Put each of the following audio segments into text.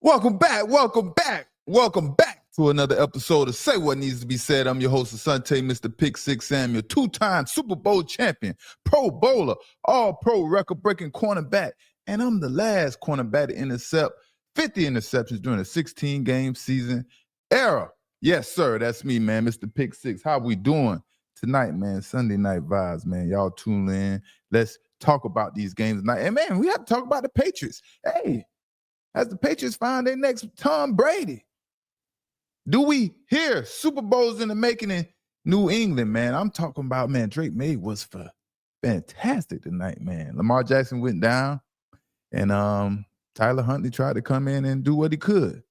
Welcome back to another episode of Say What Needs to Be Said. I'm your host, Asante, Mr. Pick Six Samuel, two-time Super Bowl champion, Pro Bowler, all-pro record-breaking cornerback, and I'm the last cornerback to intercept 50 interceptions during a 16-game season era. Yes, sir, that's me, man, Mr. Pick Six. How we doing tonight, man? Sunday night vibes, man. Y'all tune in. Let's talk about these games tonight. And, man, we have to talk about the Patriots. Hey, as the Patriots find their next Tom Brady. Do we hear Super Bowls in the making in New England, man? I'm talking about, man, Drake Maye was fantastic tonight, man. Lamar Jackson went down, and Tyler Huntley tried to come in and do what he could.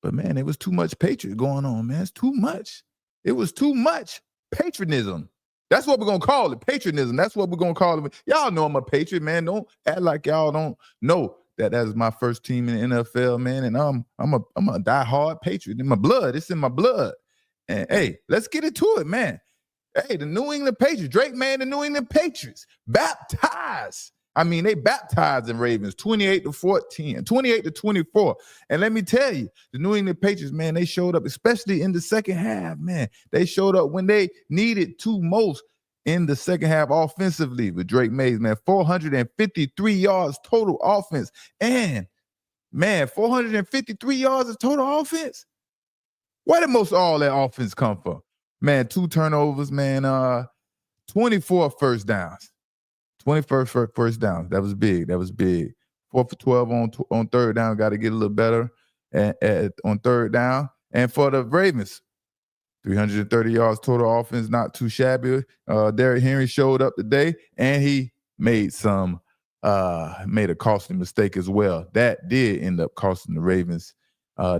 But, man, it was too much Patriot going on, man. It's too much. It was too much patriotism. That's what we're going to call it, patriotism. That's what we're going to call it. Y'all know I'm a patriot, man. Don't act like y'all don't know that is my first team in the NFL, man, and I'm a die-hard patriot in my blood. It's in my blood. And hey, let's get into it, man. Hey, the New England Patriots, Drake Maye, the New England Patriots, baptized. I mean, they baptized the Ravens 28-14, 28-24. And let me tell you, the New England Patriots, man, they showed up, especially in the second half, man. They showed up when they needed to most in the second half offensively with Drake Maye, man. 453 yards total offense. And, man, 453 yards of total offense? Where did most of all that offense come from? Man, 2 turnovers, man. 24 first downs. 21st first downs. That was big. 4 for 12 on third down. Got to get a little better on third down. And for the Ravens, 330 yards total offense, not too shabby. Derrick Henry showed up today, and he made a costly mistake as well. That did end up costing the Ravens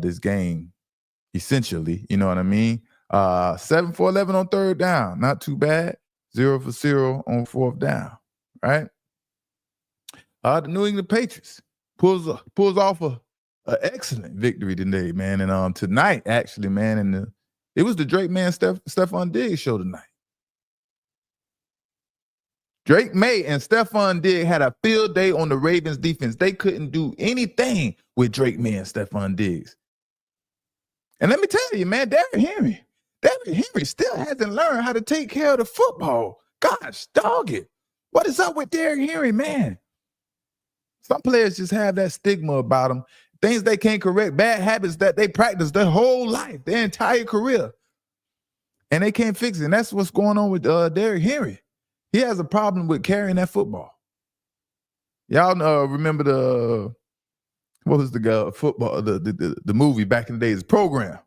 this game, essentially. You know what I mean? 7 for 11 on third down, not too bad. 0 for 0 on fourth down, right? The New England Patriots pulls off an excellent victory today, man. And tonight, actually, man, and it was the Drake Maye and Stephon Diggs show tonight. Drake Maye and Stephon Diggs had a field day on the Ravens defense. They couldn't do anything with Drake Maye and Stephon Diggs. And let me tell you, man, Derrick Henry still hasn't learned how to take care of the football. Gosh, dog it. What is up with Derrick Henry, man? Some players just have that stigma about them. Things they can't correct, bad habits that they practice their whole life, their entire career. And they can't fix it. And that's what's going on with Derrick Henry. He has a problem with carrying that football. Y'all remember the movie back in the days, Program.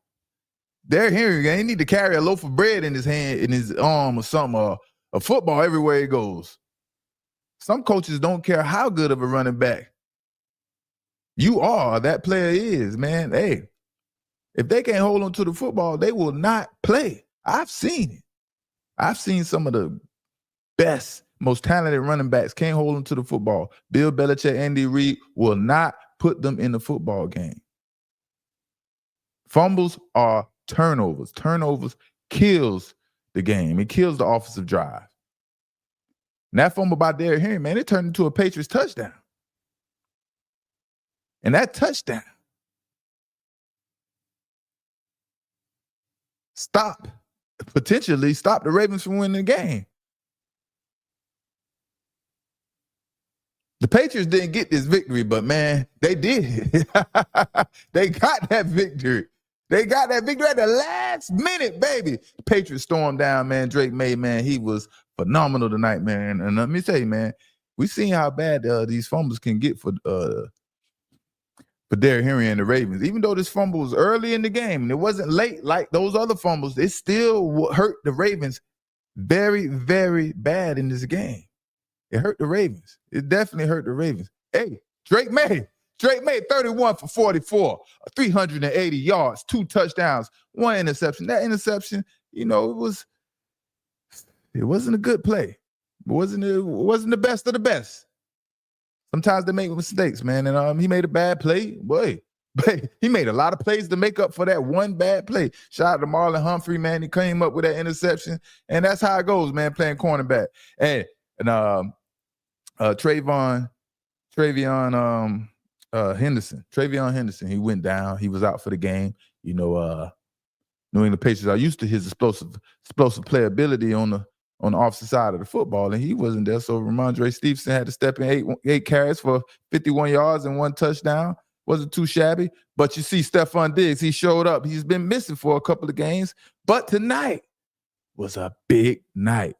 Derrick Henry, he need to carry a loaf of bread in his hand, in his arm or something, a football everywhere he goes. Some coaches don't care how good of a running back you are, that player is, man. Hey, if they can't hold on to the football, they will not play. I've seen it. I've seen some of the best, most talented running backs can't hold on to the football. Bill Belichick, Andy Reid will not put them in the football game. Fumbles are turnovers. Turnovers kills the game. It kills the offensive drive. And that fumble by Derrick Henry, man, it turned into a Patriots touchdown. And that touchdown potentially stop the Ravens from winning the game. The Patriots didn't get this victory, but, man, they did. They got that victory. They got that victory at the last minute, baby. The Patriots stormed down, man. Drake Maye, man, he was phenomenal tonight, man. And let me tell you, man, we seen how bad these fumbles can get for Derrick Henry and the Ravens. Even though this fumble was early in the game and it wasn't late like those other fumbles, it still hurt the Ravens very, very bad in this game. It hurt the Ravens. It definitely hurt the Ravens. Hey, Drake Maye, 31 for 44, 380 yards, 2 touchdowns, 1 interception. That interception, you know, it wasn't a good play. It wasn't the best of the best. Sometimes they make mistakes, man, and he made a bad play. Boy, he made a lot of plays to make up for that one bad play. Shout out to Marlon Humphrey, man. He came up with that interception, and that's how it goes, man, playing cornerback. And Travion Henderson, Travion Henderson, he went down. He was out for the game. You know, New England Patriots are used to his explosive playability on the opposite side of the football, and he wasn't there. So Ramondre Stevenson had to step in, eight carries for 51 yards and 1 touchdown. Wasn't too shabby. But you see Stephon Diggs, he showed up. He's been missing for a couple of games. But tonight was a big night,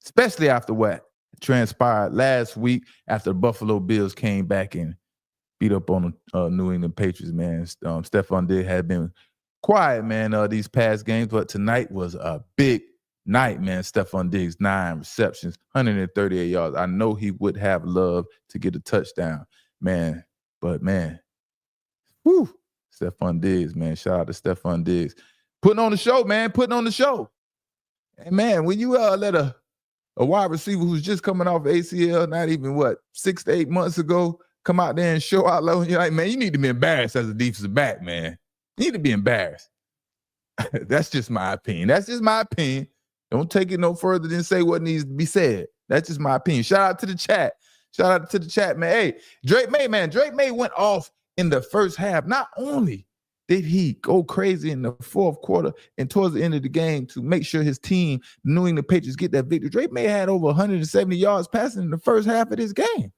especially after what transpired last week after the Buffalo Bills came back and beat up on the New England Patriots, man. Stephon Diggs had been quiet, man, these past games, but tonight was a big night, man. Stephon Diggs, 9 receptions, 138 yards. I know he would have loved to get a touchdown, man. But, man, whew, Stephon Diggs, man. Shout out to Stephon Diggs. Putting on the show, man. Putting on the show. And, man, when you let a wide receiver who's just coming off ACL, not even, 6 to 8 months ago, come out there and show out low, and you're like, man, you need to be embarrassed as a defensive back, man. You need to be embarrassed. That's just my opinion. That's just my opinion. Don't take it no further than say what needs to be said. That's just my opinion. Shout out to the chat. Shout out to the chat, man. Hey, Drake Maye, man. Drake Maye went off in the first half. Not only did he go crazy in the fourth quarter and towards the end of the game to make sure his team, the New England Patriots, get that victory, Drake Maye had over 170 yards passing in the first half of this game.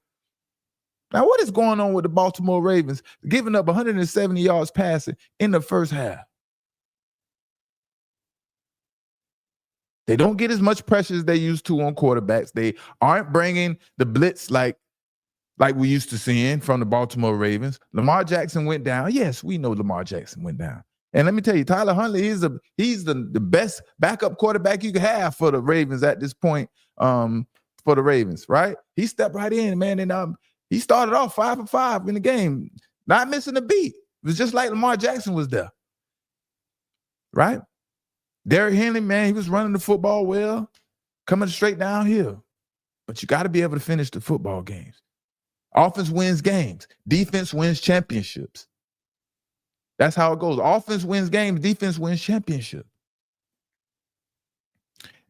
Now, what is going on with the Baltimore Ravens giving up 170 yards passing in the first half? They don't get as much pressure as they used to on quarterbacks. They aren't bringing the blitz like we used to seeing from the Baltimore Ravens. Lamar Jackson went down. Yes, we know Lamar Jackson went down. And let me tell you, Tyler Huntley, he's the best backup quarterback you can have for the Ravens at this point, for the Ravens, right? He stepped right in, man, and he started off 5 for 5 in the game, not missing a beat. It was just like Lamar Jackson was there, right? Derrick Henry, man, he was running the football well, coming straight downhill. But you got to be able to finish the football games. Offense wins games. Defense wins championships. That's how it goes. Offense wins games. Defense wins championships.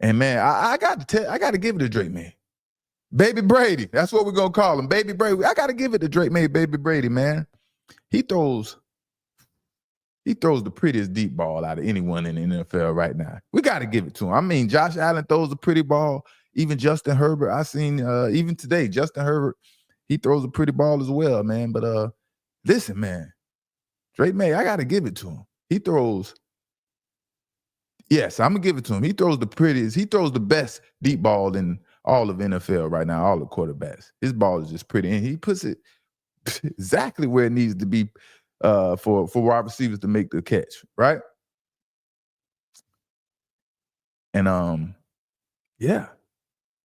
And, man, I got to give it to Drake Maye. Baby Brady. That's what we're going to call him. Baby Brady. I got to give it to Drake Maye, Baby Brady, man. He throws the prettiest deep ball out of anyone in the NFL right now. We got to give it to him. I mean, Josh Allen throws a pretty ball. Even Justin Herbert, I seen even today, Justin Herbert, he throws a pretty ball as well, man. But listen, man, Drake Maye, I got to give it to him. He throws, yes, I'm going to give it to him. He throws the prettiest, he throws the best deep ball in all of NFL right now, all the quarterbacks. His ball is just pretty, and he puts it exactly where it needs to be for wide receivers to make the catch, right? And yeah,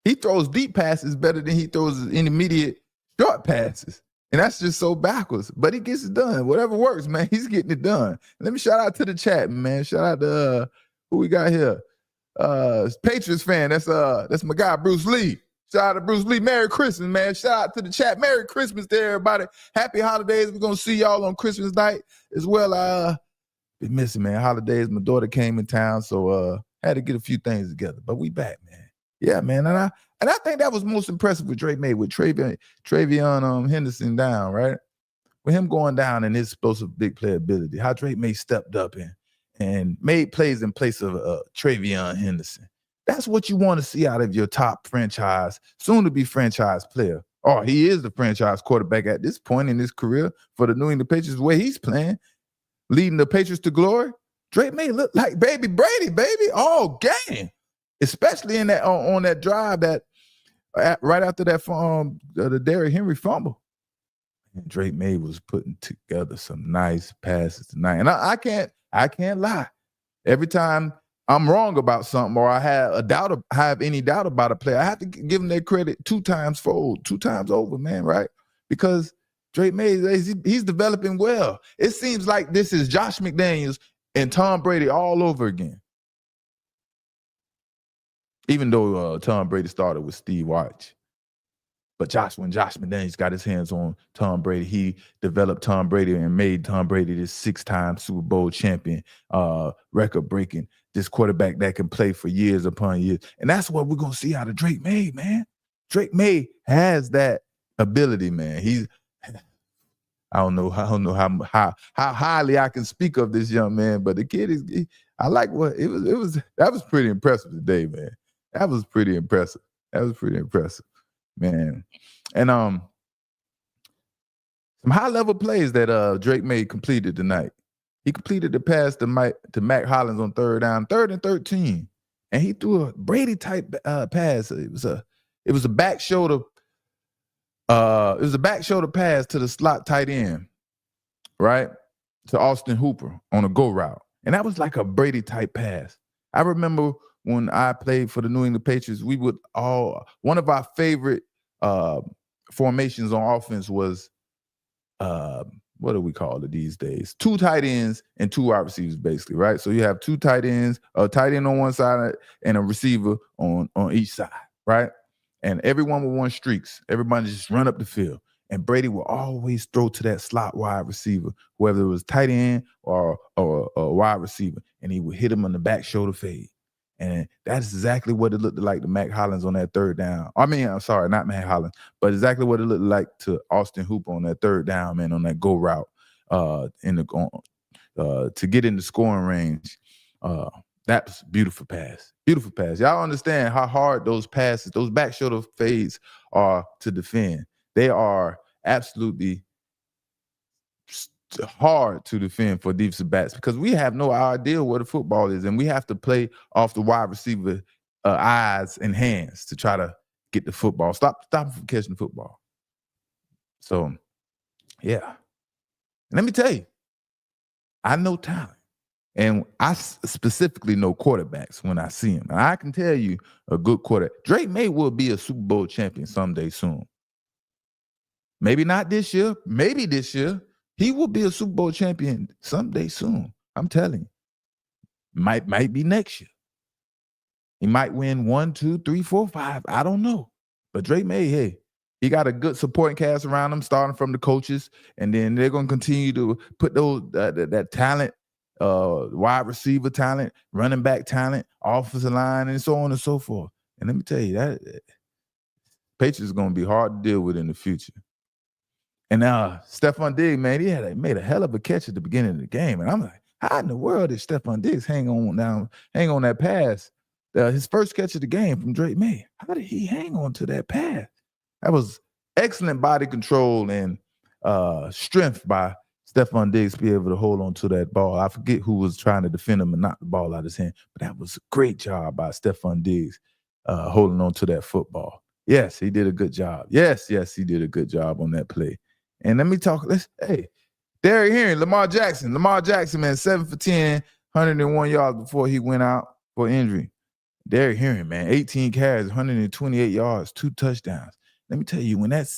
he throws deep passes better than he throws intermediate short passes, and that's just so backwards. But he gets it done. Whatever works, man. He's getting it done. Let me shout out to the chat, man. Shout out to who we got here. Patriots fan. That's my guy Bruce Lee. Shout out to Bruce Lee. Merry Christmas, man. Shout out to the chat. Merry Christmas to everybody. Happy holidays. We're going to see y'all on Christmas night as well. Been missing, man. Holidays. My daughter came in town, so had to get a few things together. But we back, man. Yeah, man. And I think that was most impressive with Drake Maye, with Travion Henderson down, right? With him going down and his explosive big playability, how Drake Maye stepped up and made plays in place of Travion Henderson. That's what you want to see out of your top franchise, soon-to-be franchise player. Oh, he is the franchise quarterback at this point in his career for the New England Patriots, where he's playing, leading the Patriots to glory. Drake Maye looked like Baby Brady, baby, all game, especially in that on that drive that right after that the Derrick Henry fumble. And Drake Maye was putting together some nice passes tonight, and I can't lie. Every time I'm wrong about something, or I have any doubt about a player, I have to give them their credit 2 times fold, 2 times over, man, right? Because Drake Maye, he's developing well. It seems like this is Josh McDaniels and Tom Brady all over again. Even though Tom Brady started with Steve Wyche. But when Josh McDaniels got his hands on Tom Brady, he developed Tom Brady and made Tom Brady this 6-time Super Bowl champion, record-breaking, this quarterback that can play for years upon years. And that's what we're going to see out of Drake Maye, man. Drake Maye has that ability, man. I don't know how highly I can speak of this young man, but the kid is. I like what it was. That was pretty impressive today, man. That was pretty impressive. Man. And some high level plays that Drake May completed tonight. He completed the pass to Mac Hollins on third down, 3rd and 13, and he threw a Brady type pass. It was a back shoulder. It was a back shoulder pass to the slot tight end, right, to Austin Hooper on a go route, and that was like a Brady type pass. I remember when I played for the New England Patriots, one of our favorite formations on offense was what do we call it these days? 2 tight ends and 2 wide receivers, basically, right? So you have 2 tight ends, a tight end on one side and a receiver on each side, right? And everyone would run streaks. Everybody just run up the field. And Brady will always throw to that slot wide receiver, whether it was tight end or a wide receiver, and he would hit him on the back shoulder fade. And that's exactly what it looked like to Mac Hollins on that third down. I mean, I'm sorry, not Mac Hollins, but exactly what it looked like to Austin Hooper on that third down, man, on that go route to get in the scoring range. That was a beautiful pass. Beautiful pass. Y'all understand how hard those passes, those back shoulder fades are to defend. They are absolutely hard to defend for defensive backs because we have no idea what the football is, and we have to play off the wide receiver eyes and hands to try to get the football. Stop him from catching the football. So, yeah. And let me tell you, I know talent, and I specifically know quarterbacks when I see them. And I can tell you a good quarterback. Drake May will be a Super Bowl champion someday soon. Maybe not this year. Maybe this year. He will be a Super Bowl champion someday soon. I'm telling you. Might be next year. He might win 1, 2, 3, 4, 5. I don't know. But Drake May, hey, he got a good supporting cast around him, starting from the coaches, and then they're going to continue to put those that talent, wide receiver talent, running back talent, offensive line, and so on and so forth. And let me tell you, that Patriots is going to be hard to deal with in the future. And Stephon Diggs, man, he made a hell of a catch at the beginning of the game. And I'm like, how in the world did Stephon Diggs hang on that pass? His first catch of the game from Drake May. How did he hang on to that pass? That was excellent body control and strength by Stephon Diggs to be able to hold on to that ball. I forget who was trying to defend him and knock the ball out of his hand, but that was a great job by Stephon Diggs holding on to that football. Yes, he did a good job. Yes, he did a good job on that play. And let me talk. Derrick Henry, Lamar Jackson, man, 7 for 10, 101 yards before he went out for injury. Derrick Henry, man, 18 carries, 128 yards, 2 touchdowns. Let me tell you, when that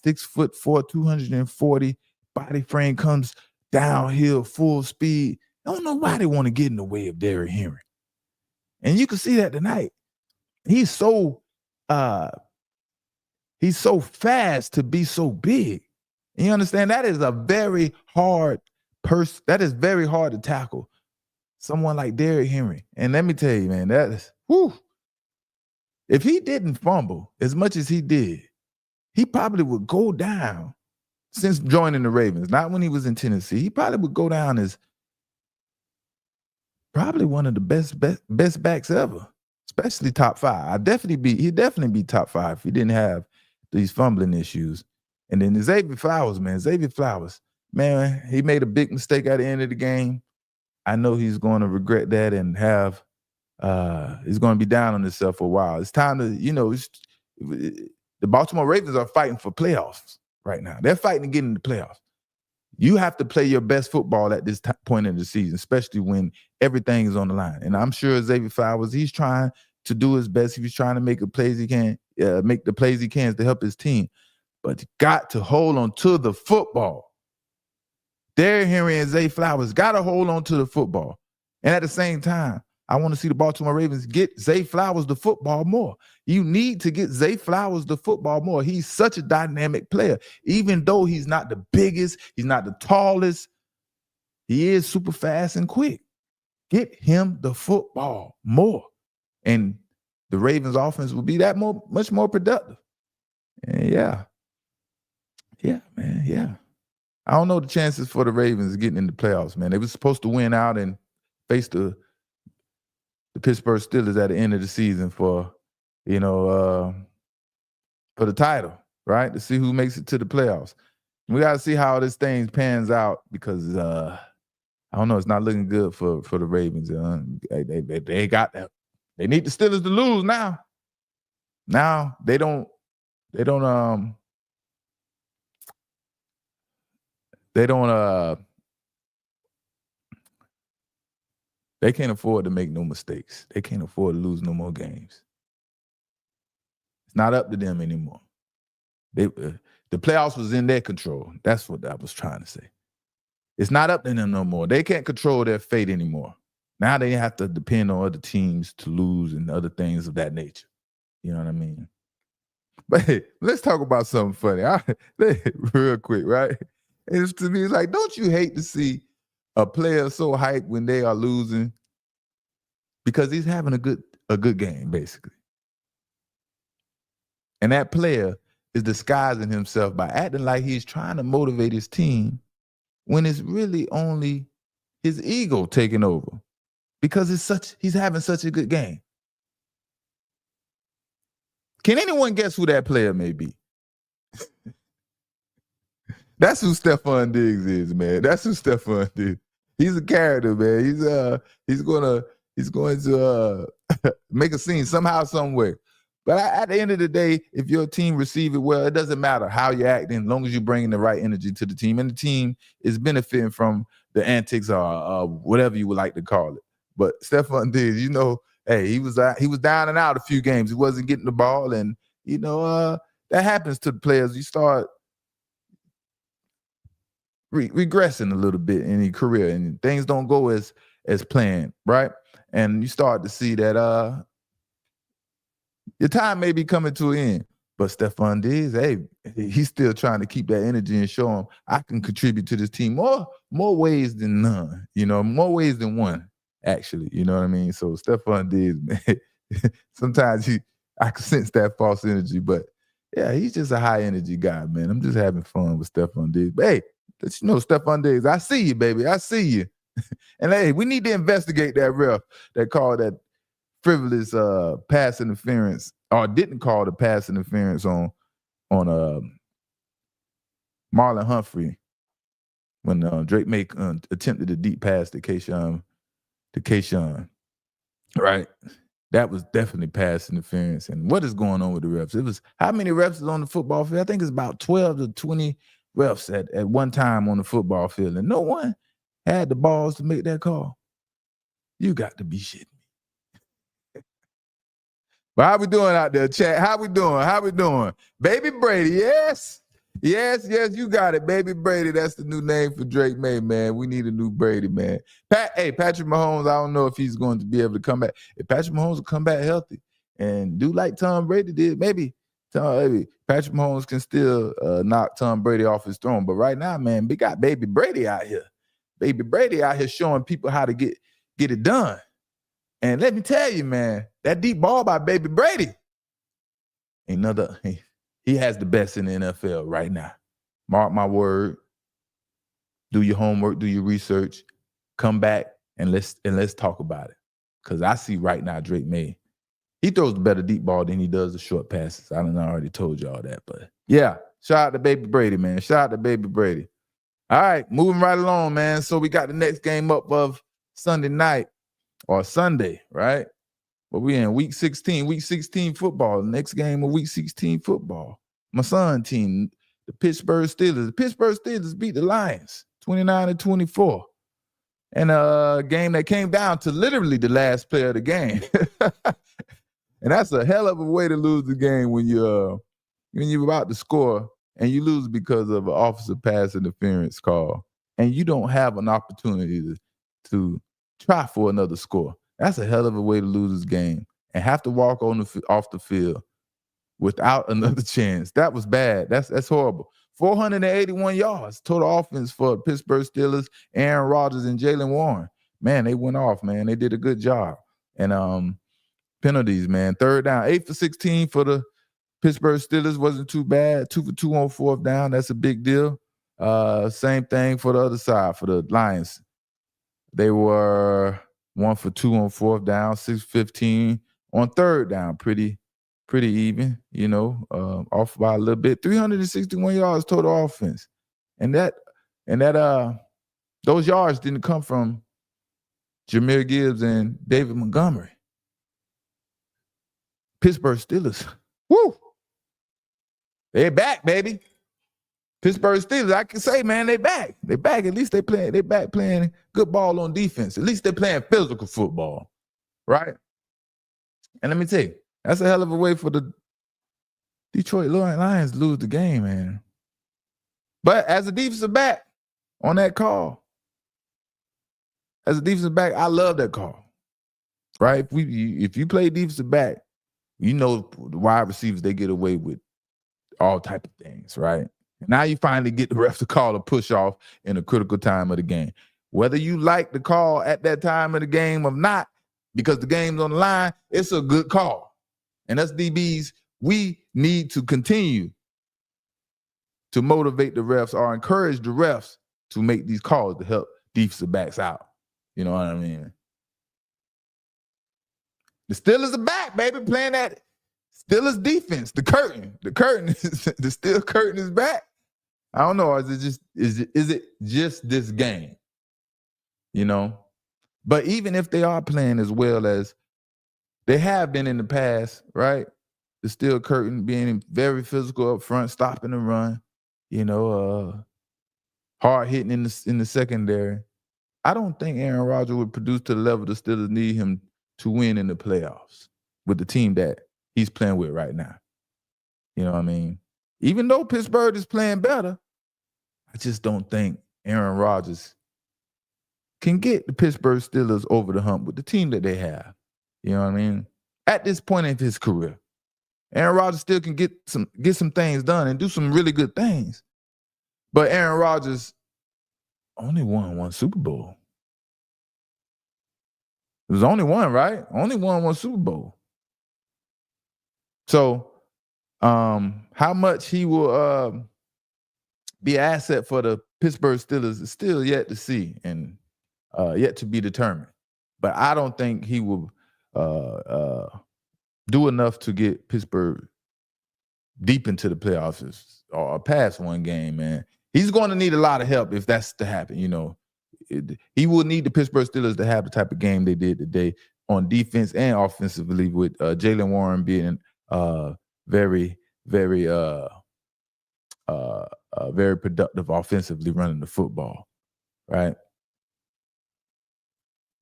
6'4", 240 body frame comes downhill full speed, don't nobody want to get in the way of Derrick Henry. And you can see that tonight. He's so fast to be so big. You understand? That is a very hard person. That is very hard to tackle. Someone like Derrick Henry. And let me tell you, man, that is, whew. If he didn't fumble as much as he did, he probably would go down since joining the Ravens. Not when he was in Tennessee. He probably would go down as probably one of the best backs ever, especially top 5. He'd definitely be top 5 if he didn't have these fumbling issues. And then Xavier Flowers, man, he made a big mistake at the end of the game. I know he's going to regret that and he's going to be down on himself for a while. It's time to, the Baltimore Ravens are fighting for playoffs right now. They're fighting to get in the playoffs. You have to play your best football at this point in the season, especially when everything is on the line. And I'm sure Xavier Flowers, he's trying to do his best. He's trying to make the plays he can to help his team. But you got to hold on to the football. Derrick Henry and Zay Flowers got to hold on to the football. And at the same time, I want to see the Baltimore Ravens get Zay Flowers the football more. You need to get Zay Flowers the football more. He's such a dynamic player. Even though he's not the biggest, he's not the tallest, he is super fast and quick. Get him the football more. And the Ravens offense will be much more productive. And yeah, man. I don't know the chances for the Ravens getting in the playoffs, man. They were supposed to win out and face the Pittsburgh Steelers at the end of the season for the title, right? To see who makes it to the playoffs. We got to see how this thing pans out because I don't know. It's not looking good for the Ravens. They got that. They need the Steelers to lose now. Now they can't afford to make no mistakes. They can't afford to lose no more games. It's not up to them anymore. The playoffs was in their control. That's what I was trying to say. It's not up to them no more. They can't control their fate anymore. Now they have to depend on other teams to lose and other things of that nature. You know what I mean? But hey, let's talk about something funny. Real quick, right? It's to me, it's like, don't you hate to see a player so hyped when they are losing? Because he's having a good game, basically. And that player is disguising himself by acting like he's trying to motivate his team when it's really only his ego taking over because he's having such a good game. Can anyone guess who that player may be? That's who Stephon Diggs is, man. That's who Stephon Diggs. He's a character, man. He's going to make a scene somehow, some way. But at the end of the day, if your team receive it well, it doesn't matter how you're acting, as long as you're bringing the right energy to the team, and the team is benefiting from the antics or whatever you would like to call it. But Stephon Diggs, hey, he was down and out a few games. He wasn't getting the ball, and that happens to the players. You start regressing a little bit in your career, and things don't go as planned, right? And you start to see that your time may be coming to an end. But Stephon Diggs, hey, he's still trying to keep that energy and show him I can contribute to this team more ways than none, more ways than one, actually. You know what I mean? So Stephon Diggs, man, sometimes I can sense that false energy, but yeah, he's just a high energy guy, man. I'm just having fun with Stephon Diggs. But hey, Stephon Diggs, I see you, baby. I see you. And hey, we need to investigate that ref that called that frivolous pass interference, or didn't call the pass interference on Marlon Humphrey when Drake May attempted a deep pass to Kayshawn. Right? That was definitely pass interference. And what is going on with the refs? It was how many refs is on the football field? I think it's about 12 to 20 refs at one time on the football field, and no one had the balls to make that call. You got to be shitting me. But how we doing out there, chat? How we doing? Baby Brady, yes. Yes, you got it. Baby Brady, that's the new name for Drake May, man. We need a new Brady, man. Patrick Mahomes, I don't know if he's going to be able to come back. If Patrick Mahomes will come back healthy and do like Tom Brady did, maybe Patrick Mahomes can still knock Tom Brady off his throne. But right now, man, we got Baby Brady out here. Baby Brady out here showing people how to get it done. And let me tell you, man, that deep ball by Baby Brady, he has the best in the NFL right now. Mark my word. Do your homework, do your research, come back and let's talk about it. Because I see right now Drake May, he throws the better deep ball than he does the short passes. I already told y'all that, but yeah, shout out to Baby Brady, man. Shout out to Baby Brady. All right, moving right along, man. So we got the next game up of Sunday night or Sunday, right? But we in week 16 football. The next game of week 16 football. My son team, the Pittsburgh Steelers. The Pittsburgh Steelers beat the Lions 29-24. And a game that came down to literally the last play of the game. And that's a hell of a way to lose the game when you're about to score and you lose because of an officer pass interference call. And you don't have an opportunity to try for another score. That's a hell of a way to lose this game and have to walk off the field without another chance. That was bad. That's horrible. 481 yards total offense for the Pittsburgh Steelers, Aaron Rodgers and Jaylen Warren. Man, they went off, man. They did a good job. And penalties, man. Third down, 8 for 16 for the Pittsburgh Steelers. Wasn't too bad. 2 for 2 on fourth down. That's a big deal. Same thing for the other side, for the Lions. They were 1 for 2 on fourth down, 6-15 on third down. Pretty even, off by a little bit. 361 yards total offense. And those yards didn't come from Jahmyr Gibbs and David Montgomery. Pittsburgh Steelers. Woo! They're back, baby. Pittsburgh Steelers, I can say, man, they back. They back. At least they back playing good ball on defense. At least they're playing physical football, right? And let me tell you, that's a hell of a way for the Detroit Lions to lose the game, man. But as a defensive back on that call, I love that call, right? If you play defensive back, the wide receivers, they get away with all type of things, right? Now you finally get the ref to call a push off in a critical time of the game. Whether you like the call at that time of the game or not, because the game's on the line, it's a good call. And us DBs, we need to continue to motivate the refs or encourage the refs to make these calls to help defensive backs out. You know what I mean? The Steelers are back, baby, playing that Steelers defense. The steel curtain is back. I don't know. Is it just this game? But even if they are playing as well as they have been in the past, right? The steel curtain being very physical up front, stopping the run, hard hitting in the secondary. I don't think Aaron Rodgers would produce to the level the Steelers need him to win in the playoffs with the team that he's playing with right now. You know what I mean? Even though Pittsburgh is playing better, I just don't think Aaron Rodgers can get the Pittsburgh Steelers over the hump with the team that they have. You know what I mean? At this point in his career, Aaron Rodgers still can get some things done and do some really good things. But Aaron Rodgers only won one Super Bowl. It was only one, right? Only won one Super Bowl. So, how much he will be an asset for the Pittsburgh Steelers is still yet to see and yet to be determined. But I don't think he will do enough to get Pittsburgh deep into the playoffs or past one game, man. He's going to need a lot of help if that's to happen, He will need the Pittsburgh Steelers to have the type of game they did today on defense and offensively, with Jaylen Warren being very, very, very productive offensively running the football, right?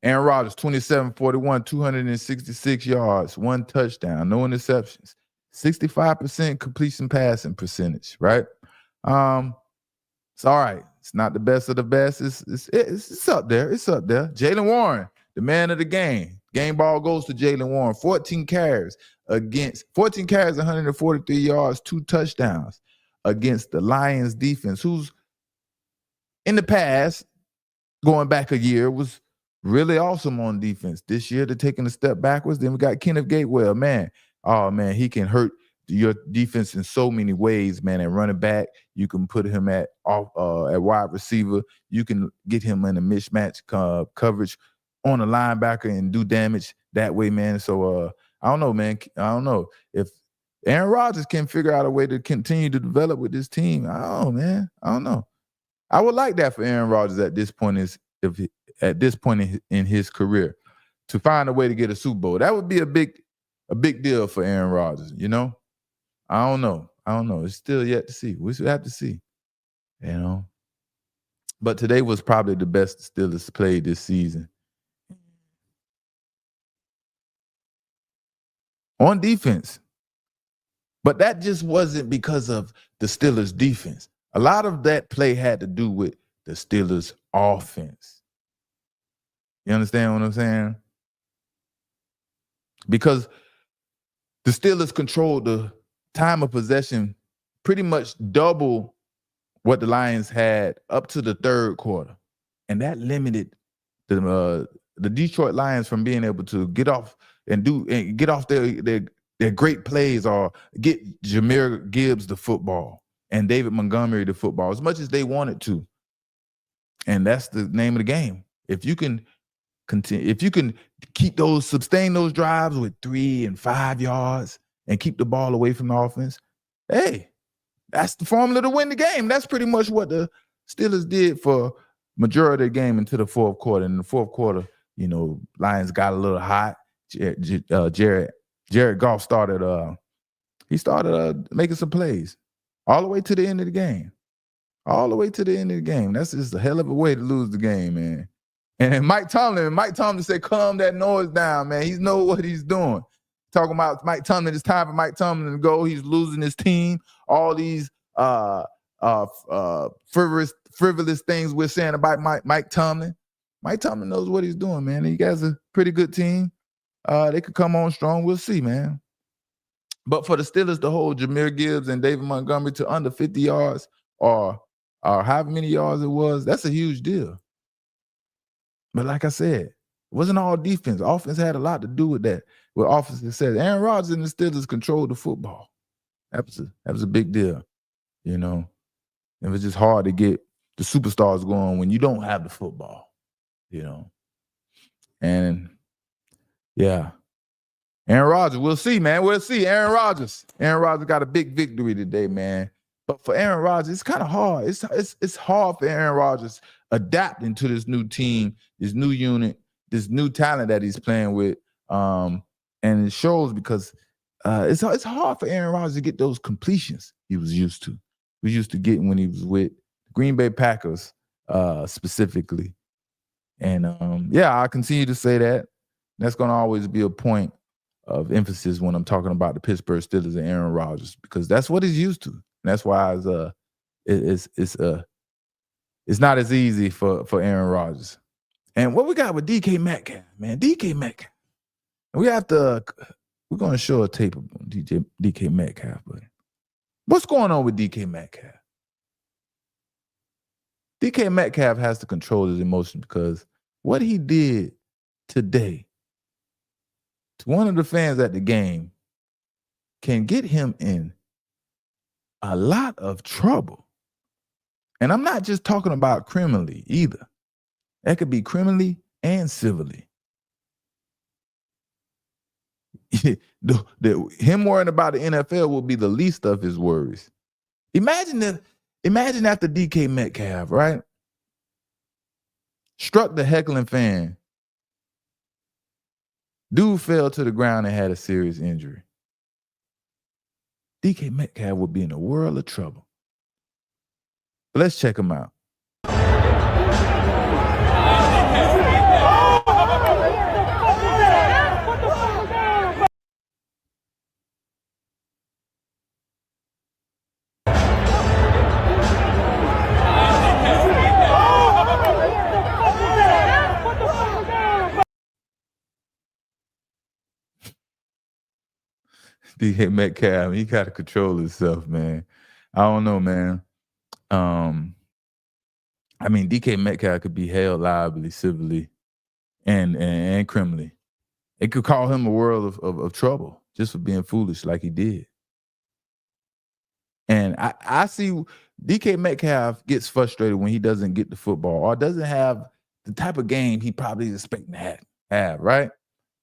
Aaron Rodgers, 27-41, 266 yards, 1 touchdown, no interceptions, 65% completion passing percentage, right? It's all right. It's not the best of the best. It's up there. It's up there. Jaylen Warren, the man of the game. Game ball goes to Jaylen Warren. 14 carries, 143 yards, 2 touchdowns against the Lions defense, who's in the past, going back a year, was really awesome on defense. This year, they're taking a step backwards. Then we got Kenneth Gainwell, man. Oh, man, he can hurt your defense in so many ways, man. And running back, you can put him at wide receiver. You can get him in a mismatch coverage on a linebacker and do damage that way, man. So I don't know, man. I don't know if Aaron Rodgers can figure out a way to continue to develop with this team. I don't know, man. I don't know. I would like that for Aaron Rodgers at this point in his career, to find a way to get a Super Bowl. That would be a big deal for Aaron Rodgers, I don't know. It's still yet to see. We should have to see, But today was probably the best the Steelers played this season. On defense. But that just wasn't because of the Steelers' defense. A lot of that play had to do with the Steelers' offense. You understand what I'm saying? Because the Steelers controlled the time of possession pretty much double what the Lions had up to the third quarter. And that limited the Detroit Lions from being able to get off their great plays or get Jahmyr Gibbs the football and David Montgomery the football as much as they wanted to. And that's the name of the game. If you can continue, if you can sustain those drives with 3 and 5 yards and keep the ball away from the offense, hey, that's the formula to win the game. That's pretty much what the Steelers did for majority of the game into the fourth quarter. In the fourth quarter, Lions got a little hot. Jared Goff started making some plays all the way to the end of the game. All the way to the end of the game. That's just a hell of a way to lose the game, man. And Mike Tomlin said, calm that noise down, man. He knows what he's doing. Talking about Mike Tomlin, it's time for Mike Tomlin to go. He's losing his team. All these frivolous things we're saying about Mike Tomlin. Mike Tomlin knows what he's doing, man. He has a pretty good team. They could come on strong. We'll see, man. But for the Steelers to hold Jahmyr Gibbs and David Montgomery to under 50 yards or however many yards it was, that's a huge deal. But like I said, it wasn't all defense. Offense had a lot to do with that. With offense said Aaron Rodgers and the Steelers controlled the football. That was a big deal, It was just hard to get the superstars going when you don't have the football, And yeah. Aaron Rodgers, we'll see, man. We'll see. Aaron Rodgers got a big victory today, man. But for Aaron Rodgers, it's kind of hard. It's hard for Aaron Rodgers adapting to this new team, this new unit, this new talent that he's playing with. And it shows because it's hard for Aaron Rodgers to get those completions he was used to. He was used to getting when he was with Green Bay Packers specifically. And I continue to say that. That's going to always be a point of emphasis when I'm talking about the Pittsburgh Steelers and Aaron Rodgers, because that's what he's used to. And that's why it's not as easy for Aaron Rodgers. And what we got with DK Metcalf, man, DK Metcalf. We're going to show a tape of DK Metcalf, but what's going on with DK Metcalf? DK Metcalf has to control his emotions because what he did today to one of the fans at the game can get him in a lot of trouble. And I'm not just talking about criminally either. That could be criminally and civilly. Him worrying about the NFL will be the least of his worries. Imagine after DK Metcalf, right? Struck the heckling fan. Dude fell to the ground and had a serious injury. DK Metcalf would be in a world of trouble. But let's check him out. DK Metcalf, he got to control himself, man. I don't know, man. DK Metcalf could be held liably, civilly, and criminally. It could call him a world of trouble just for being foolish like he did. And I see DK Metcalf gets frustrated when he doesn't get the football or doesn't have the type of game he probably is expecting to have, right?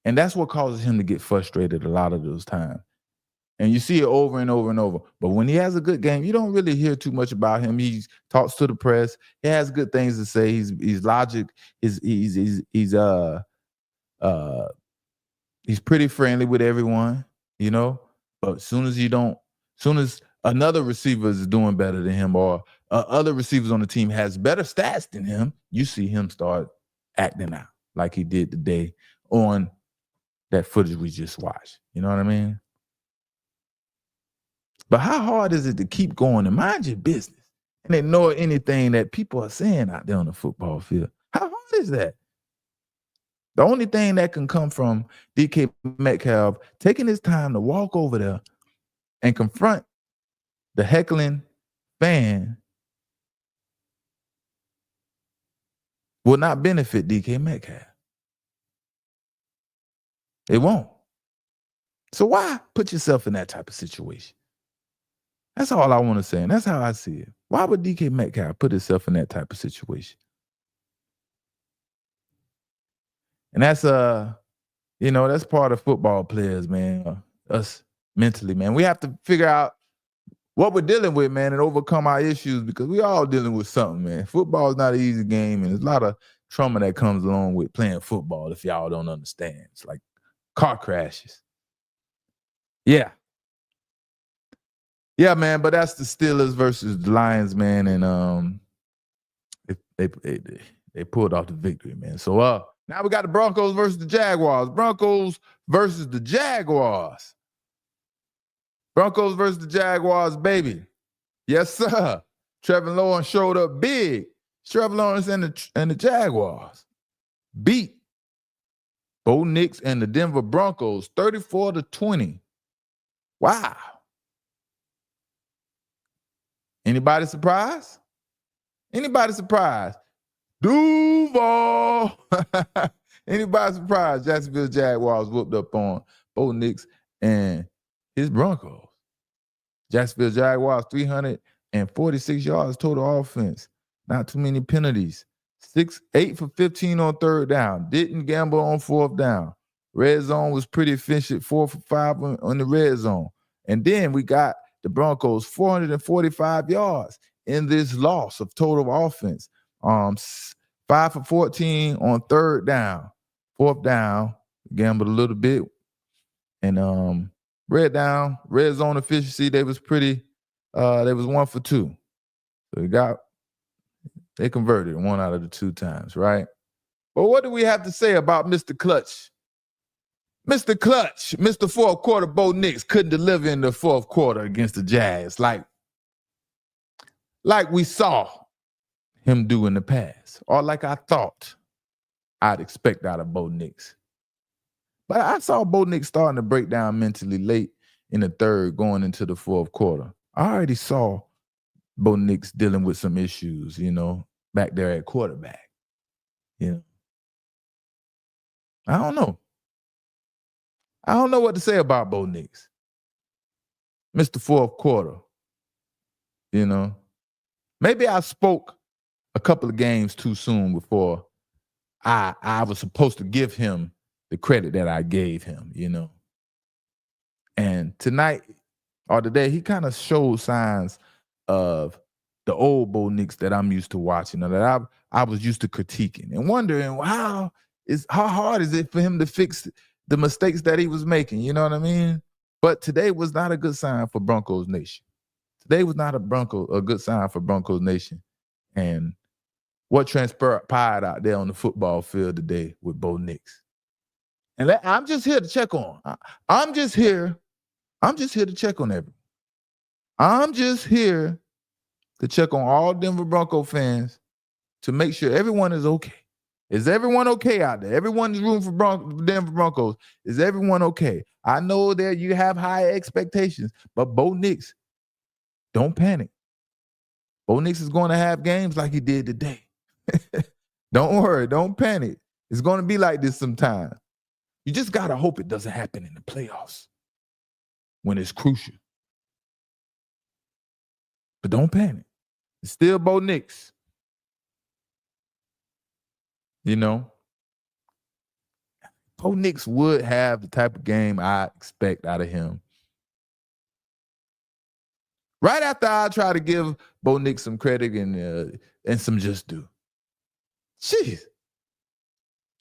And that's what causes him to get frustrated a lot of those times. And you see it over and over and over. But when he has a good game, you don't really hear too much about him. He talks to the press. He has good things to say. He's logic. He's pretty friendly with everyone, But as soon as another receiver is doing better than him or other receivers on the team has better stats than him, you see him start acting out like he did today on that footage we just watched. You know what I mean? But how hard is it to keep going and mind your business and ignore anything that people are saying out there on the football field? How hard is that? The only thing that can come from DK Metcalf taking his time to walk over there and confront the heckling fan will not benefit DK Metcalf. It won't. So why put yourself in that type of situation? That's all I want to say, and that's how I see it. Why would DK Metcalf put himself in that type of situation? And that's that's part of football players, man. Us mentally, man. We have to figure out what we're dealing with, man, and overcome our issues because we all dealing with something, man. Football is not an easy game, and there's a lot of trauma that comes along with playing football if y'all don't understand. It's like car crashes. Yeah. Yeah, man, but that's the Steelers versus the Lions, man, and they pulled off the victory, man. So now we got the Broncos versus the Jaguars. Broncos versus the Jaguars. Broncos versus the Jaguars, baby. Yes, sir. Trevor Lawrence showed up big. Trevor Lawrence and the Jaguars beat Bo Nix and the Denver Broncos 34-20. Wow. Anybody surprised? Anybody surprised? Duval. Anybody surprised? Jacksonville Jaguars whooped up on Bo Nix and his Broncos. Jacksonville Jaguars 346 yards total offense. Not too many penalties. 8 for 15 on third down. Didn't gamble on fourth down. Red zone was pretty efficient. 4 for 5 on the red zone. And then we got the Broncos 445 yards in this loss of total offense. 5 for 14 on third down. Fourth down, gambled a little bit. And red zone efficiency, they was pretty, they was 1 for 2. So they converted 1 out of the 2 times, right? But what do we have to say about Mr. Clutch? Mr. Clutch, Mr. Fourth Quarter Bo Nix couldn't deliver in the fourth quarter against the Jags like we saw him do in the past, or like I thought I'd expect out of Bo Nix. But I saw Bo Nix starting to break down mentally late in the third, going into the fourth quarter. I already saw Bo Nix dealing with some issues, back there at quarterback. I don't know. I don't know what to say about Bo Nix. Mr. Fourth Quarter. Maybe I spoke a couple of games too soon before I was supposed to give him the credit that I gave him, And tonight or today, he kind of showed signs of the old Bo Nix that I'm used to watching, or that I was used to critiquing and wondering how hard is it for him to fix the mistakes that he was making, you know what I mean? But today was not a good sign for Broncos Nation. Today was not a good sign for Broncos Nation. And what transpired out there on the football field today with Bo Nix. And I'm just here to check on. I'm just here to check on everyone. I'm just here to check on all Denver Bronco fans to make sure everyone is okay. Is everyone okay out there? Everyone's rooting for Denver Broncos. Is everyone okay? I know that you have high expectations, but Bo Nix, don't panic. Bo Nix is going to have games like he did today. Don't worry. Don't panic. It's going to be like this sometime. You just got to hope it doesn't happen in the playoffs when it's crucial. But don't panic. It's still Bo Nix. Bo Nix would have the type of game I expect out of him. Right after I try to give Bo Nix some credit and some just due. Jeez.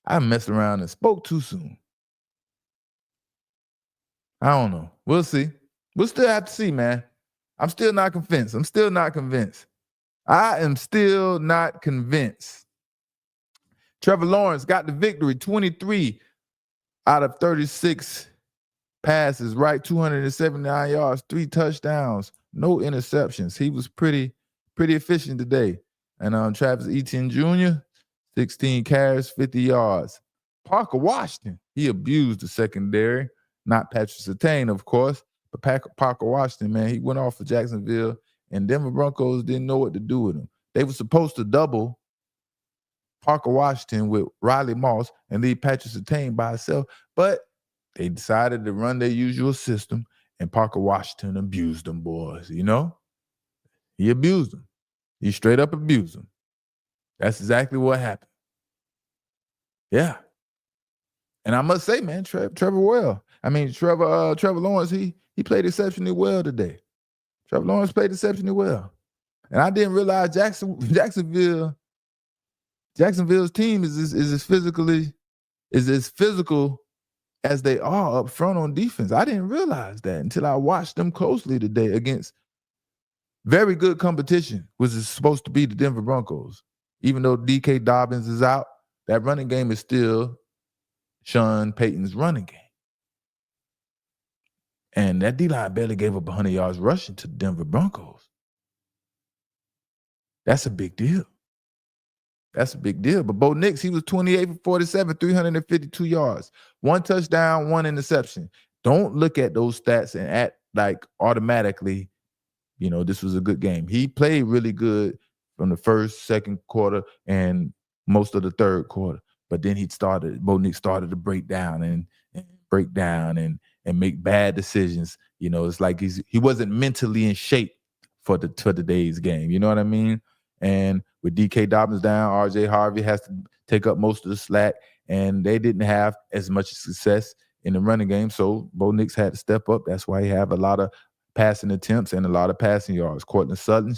I messed around and spoke too soon. I don't know. We'll see. We'll still have to see, man. I'm still not convinced. I am still not convinced. Trevor Lawrence got the victory, 23 out of 36 passes, right? 279 yards, 3 touchdowns, no interceptions. He was pretty efficient today. And Travis Etienne Jr., 16 carries, 50 yards. Parker Washington, he abused the secondary. Not Patrick Surtain, of course, but Parker Washington, man, he went off for Jacksonville, and Denver Broncos didn't know what to do with him. They were supposed to double Parker Washington with Riley Moss and leave Patrick Surtain by himself, but they decided to run their usual system And Parker Washington abused them boys, you know? He abused them. He straight up abused them. That's exactly what happened. Yeah. And I must say, man, Trevor Lawrence, he played exceptionally well today. Trevor Lawrence played exceptionally well. And I didn't realize Jacksonville's team is as physical as they are up front on defense. I didn't realize that until I watched them closely today against very good competition, which is supposed to be the Denver Broncos. Even though D.K. Dobbins is out, that running game is still Sean Payton's running game. And that D-line barely gave up 100 yards rushing to the Denver Broncos. That's a big deal. That's a big deal. But Bo Nix, he was 28 for 47, 352 yards. 1 touchdown, 1 interception. Don't look at those stats and act like automatically, this was a good game. He played really good from the first, second quarter, and most of the third quarter. But then Bo Nix started to break down and make bad decisions. It's like he wasn't mentally in shape for today's game. You know what I mean? And with D.K. Dobbins down, R.J. Harvey has to take up most of the slack, and they didn't have as much success in the running game. So Bo Nix had to step up. That's why he had a lot of passing attempts and a lot of passing yards. Cortland Sutton,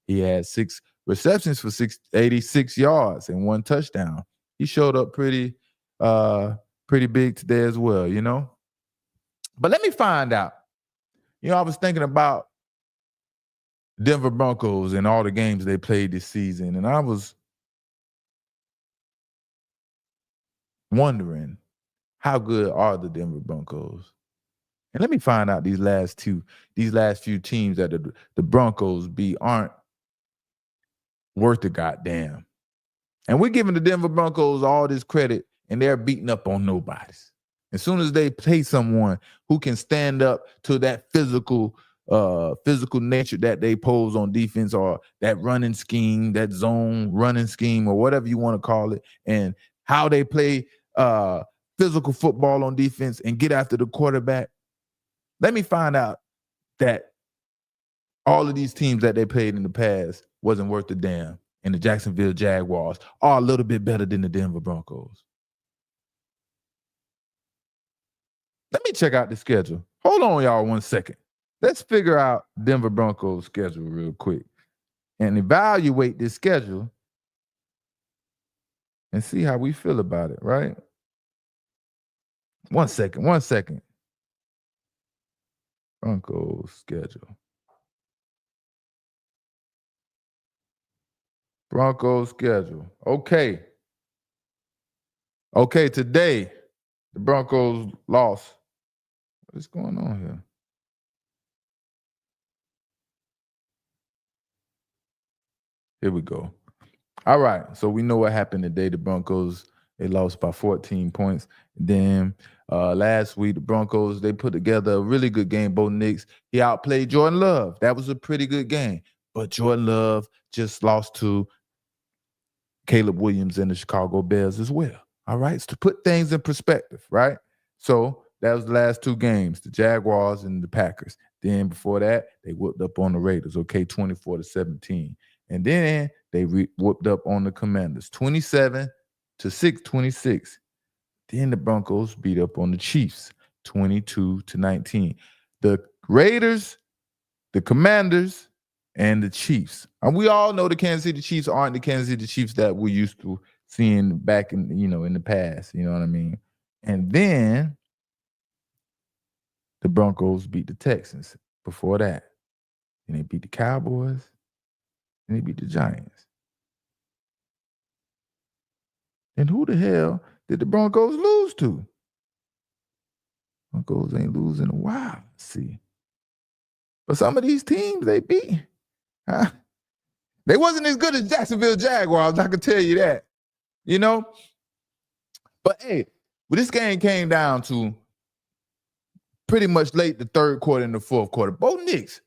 he had 6 receptions for 86 yards and 1 touchdown. He showed up pretty big today as well, But let me find out. I was thinking about Denver Broncos and all the games they played this season, and I was wondering, how good are the Denver Broncos? And let me find out these last few teams that the Broncos beat aren't worth a goddamn. And we're giving the Denver Broncos all this credit, and they're beating up on nobodies. As soon as they play someone who can stand up to that physical nature that they pose on defense, or that running scheme, that zone running scheme, or whatever you want to call it, and how they play physical football on defense and get after the quarterback, let me find out that all of these teams that they played in the past wasn't worth a damn. And the Jacksonville Jaguars are a little bit better than the Denver Broncos. Let me check out the schedule. Hold on, y'all, 1 second. Let's figure out Denver Broncos' schedule real quick and evaluate this schedule and see how we feel about it, right? 1 second. Broncos schedule. Broncos schedule. Okay, today the Broncos lost. What is going on here? Here we go. All right, so we know what happened today. The Broncos, they lost by 14 points. Then last week, the Broncos, they put together a really good game. Bo Nix, he outplayed Jordan Love. That was a pretty good game. But Jordan Love just lost to Caleb Williams and the Chicago Bears as well. All right, so to put things in perspective, right? So that was the last 2 games, the Jaguars and the Packers. Then before that, they whooped up on the Raiders, 24-17. And then they whooped up on the Commanders, 27-26. Then the Broncos beat up on the Chiefs, 22-19. The Raiders, the Commanders, and the Chiefs. And we all know the Kansas City Chiefs aren't the Kansas City Chiefs that we're used to seeing back in the past. You know what I mean? And then the Broncos beat the Texans before that. And they beat the Cowboys. And they beat the Giants. And who the hell did the Broncos lose to? Broncos ain't losing in a while. See. But some of these teams they beat, they wasn't as good as Jacksonville Jaguars, I can tell you that. But hey, this game came down to pretty much late the third quarter and the fourth quarter. Bo Nix,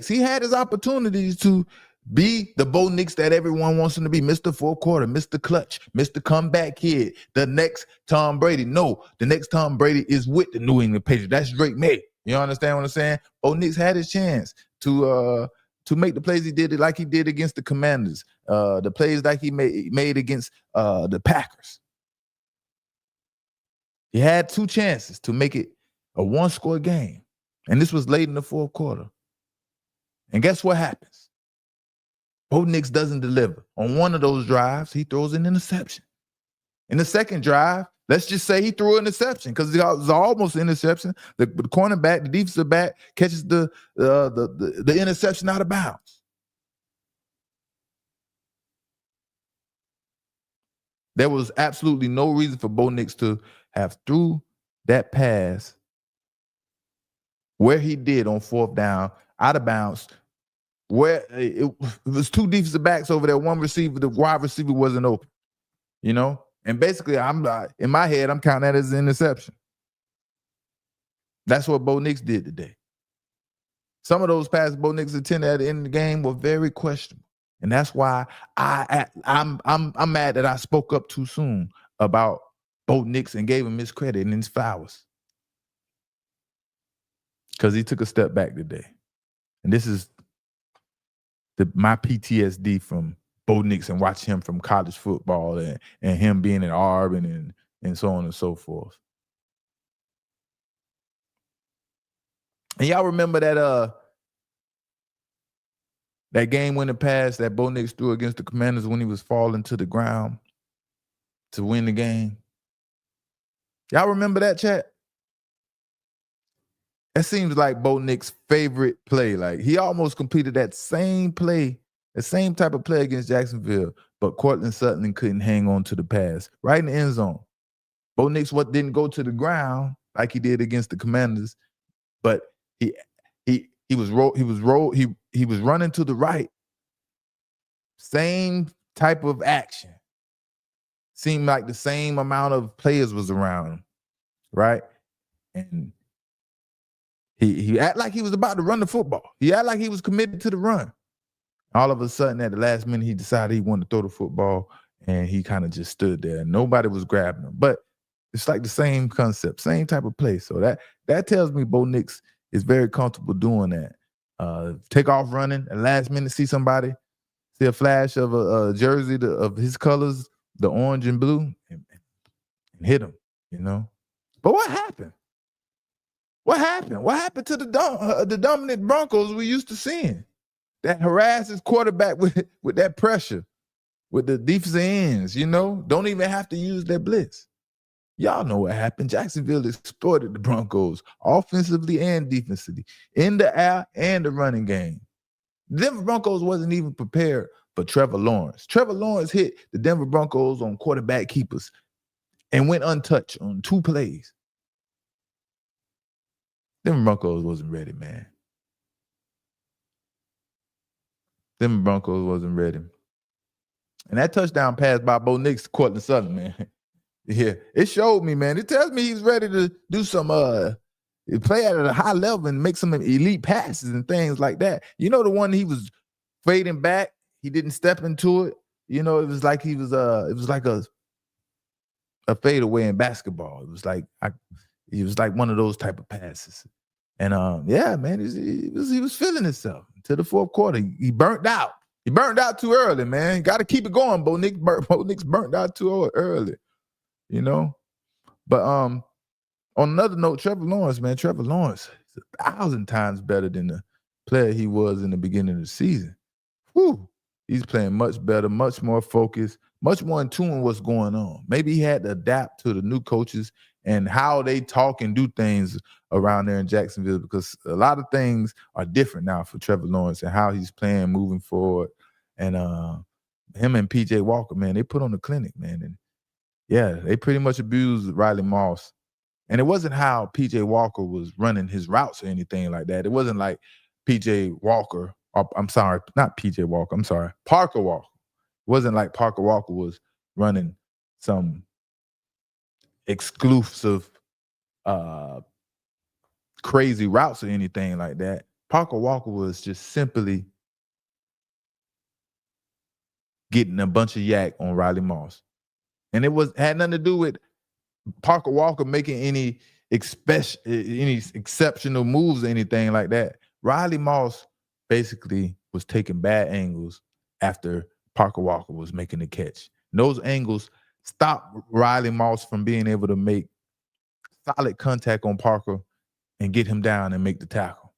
he had his opportunities to be the Bo Nix that everyone wants him to be, Mr. Fourth Quarter, Mr. Clutch, Mr. Comeback Kid, the next Tom Brady. No, the next Tom Brady is with the New England Patriots. That's Drake May. You understand what I'm saying? Bo Nix had his chance to make the plays he did, like he did against the Commanders, the plays like he made against the Packers. He had 2 chances to make it a 1-score game. And this was late in the 4th quarter. And guess what happens? Bo Nix doesn't deliver. On one of those drives, he throws an interception. In the second drive, let's just say he threw an interception because it was almost an interception. The cornerback, the defensive back, catches the interception out of bounds. There was absolutely no reason for Bo Nix to have threw that pass where he did on 4th down, out of bounds, where it was 2 defensive backs over there, one receiver, the wide receiver wasn't open, you know? And basically, in my head, I'm counting that as an interception. That's what Bo Nix did today. Some of those passes Bo Nix attended at the end of the game were very questionable. And that's why I'm mad that I spoke up too soon about Bo Nix and gave him his credit and his flowers. Because he took a step back today. And this is my PTSD from Bo Nix and watch him from college football and him being in Auburn and so on and so forth. And y'all remember that game-winning pass that Bo Nix threw against the Commanders when he was falling to the ground to win the game? Y'all remember that, chat? That seems like Bo Nix's favorite play. Like, he almost completed that same play, the same type of play against Jacksonville, but Cortland Sutton couldn't hang on to the pass. Right in the end zone. Bo Nix didn't go to the ground like he did against the Commanders, but he was running to the right. Same type of action. Seemed like the same amount of players was around him, right? And he acted like he was about to run the football. He acted like he was committed to the run. All of a sudden, at the last minute, he decided he wanted to throw the football, and he kind of just stood there. Nobody was grabbing him. But it's like the same concept, same type of play. So that tells me Bo Nix is very comfortable doing that. Take off running, at last minute, see somebody, see a flash of a jersey of his colors, the orange and blue, and hit him, you know? But what happened? What happened? What happened to the dominant Broncos we used to seeing? That harasses quarterback with that pressure, with the defensive ends, you know? Don't even have to use their blitz. Y'all know what happened. Jacksonville exploited the Broncos offensively and defensively, in the air and the running game. The Denver Broncos wasn't even prepared for Trevor Lawrence. Trevor Lawrence hit the Denver Broncos on quarterback keepers and went untouched on 2 plays. Denver Broncos wasn't ready, man. Denver Broncos wasn't ready. And that touchdown pass by Bo Nix to Cortland Sutton, man. Yeah, it showed me, man. It tells me he's ready to do some play at a high level and make some elite passes and things like that. You know, the one he was fading back, he didn't step into it. You know, it was like a fadeaway in basketball. It was like one of those type of passes. And yeah, man, he was feeling himself to the 4th quarter. He burnt out. He burned out too early, man. Got to keep it going. Bo Nix burnt out too early. You know, but on another note, Trevor Lawrence is 1,000 times better than the player he was in the beginning of the season. Whew. He's playing much better, much more focused, much more in tune with what's going on. Maybe he had to adapt to the new coaches and how they talk and do things around there in Jacksonville, because a lot of things are different now for Trevor Lawrence and how he's playing moving forward. And him and PJ Walker, man, they put on the clinic, man. And yeah, they pretty much abused Riley Moss. And it wasn't how PJ Walker was running his routes or anything like that. It wasn't like PJ Walker, Parker Walker. It wasn't like Parker Walker was running some exclusive, crazy routes or anything like that. Parker Walker was just simply getting a bunch of yak on Riley Moss. And it had nothing to do with Parker Walker making any any exceptional moves or anything like that. Riley Moss basically was taking bad angles after Parker Walker was making the catch. And those angles stopped Riley Moss from being able to make solid contact on Parker and get him down and make the tackle.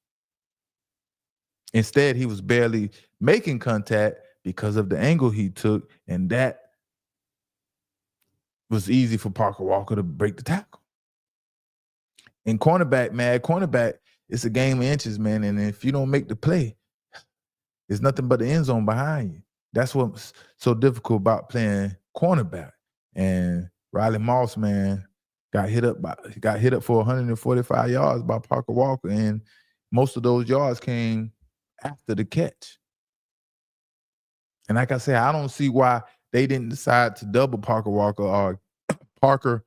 Instead, he was barely making contact because of the angle he took, and that was easy for Parker Walker to break the tackle. And cornerback, it's a game of inches, man. And if you don't make the play, it's nothing but the end zone behind you. That's what's so difficult about playing cornerback. And Riley Moss, man, got hit up for 145 yards by Parker Walker, and most of those yards came after the catch. And like I said, I don't see why they didn't decide to double Parker Walker or Parker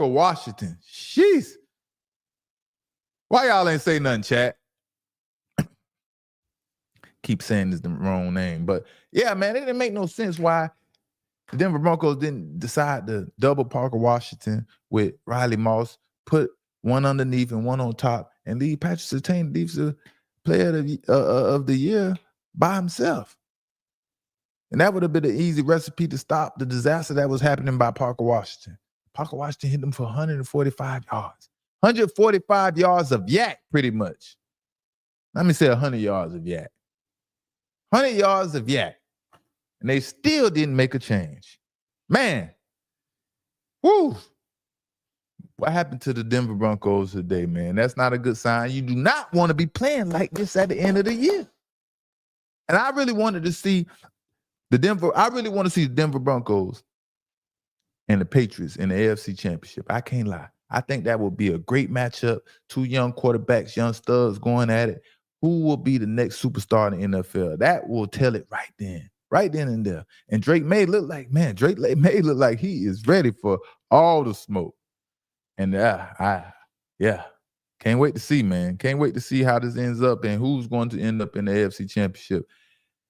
Washington. Jeez. Why y'all ain't say nothing, chat? Keep saying this the wrong name. But yeah, man, it didn't make no sense why the Denver Broncos didn't decide to double Parker Washington with Riley Moss, put one underneath and one on top, and leave Patrick Surtain, the defensive player of the year, by himself. And that would have been an easy recipe to stop the disaster that was happening by Parker Washington. Parker Washington hit them for 145 yards. 145 yards of yak, pretty much. Let me say 100 yards of yak. 100 yards of yak. And they still didn't make a change. Man. Woo. What happened to the Denver Broncos today, man? That's not a good sign. You do not want to be playing like this at the end of the year. And I really wanted to see the Denver Broncos and the Patriots in the AFC Championship. I can't lie. I think that would be a great matchup. Two young quarterbacks, young studs going at it. Who will be the next superstar in the NFL? That will tell it right then and there. And Drake May look like he is ready for all the smoke. And can't wait to see, man. Can't wait to see how this ends up and who's going to end up in the AFC Championship.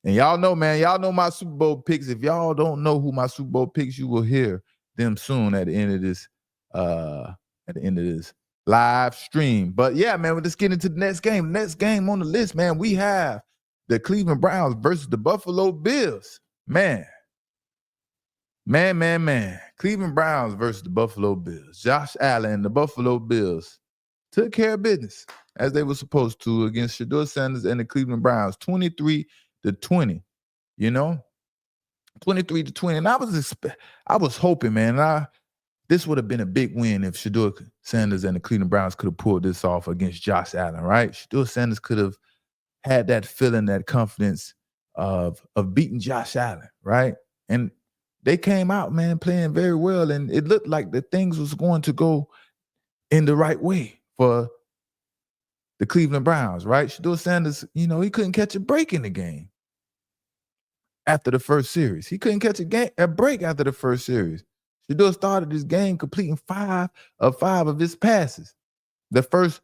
And y'all know, man, y'all know my Super Bowl picks. If y'all don't know who my Super Bowl picks, you will hear them soon at the end of this live stream. But yeah, man, let's get into the next game. Next game on the list, man, we have the Cleveland Browns versus the Buffalo Bills. Man. Cleveland Browns versus the Buffalo Bills. Josh Allen and the Buffalo Bills took care of business as they were supposed to against Shedeur Sanders and the Cleveland Browns, 23-20. 23-20. And I was hoping, man, this would have been a big win if Shedeur Sanders and the Cleveland Browns could have pulled this off against Josh Allen, right? Shedeur Sanders could have had that feeling, that confidence of beating Josh Allen, right? And they came out, man, playing very well, and it looked like the things was going to go in the right way for the Cleveland Browns, right? Shedeur Sanders, he couldn't catch a break in the game after the first series. He couldn't catch a break after the first series. Shedeur started this game completing 5 of his passes. That first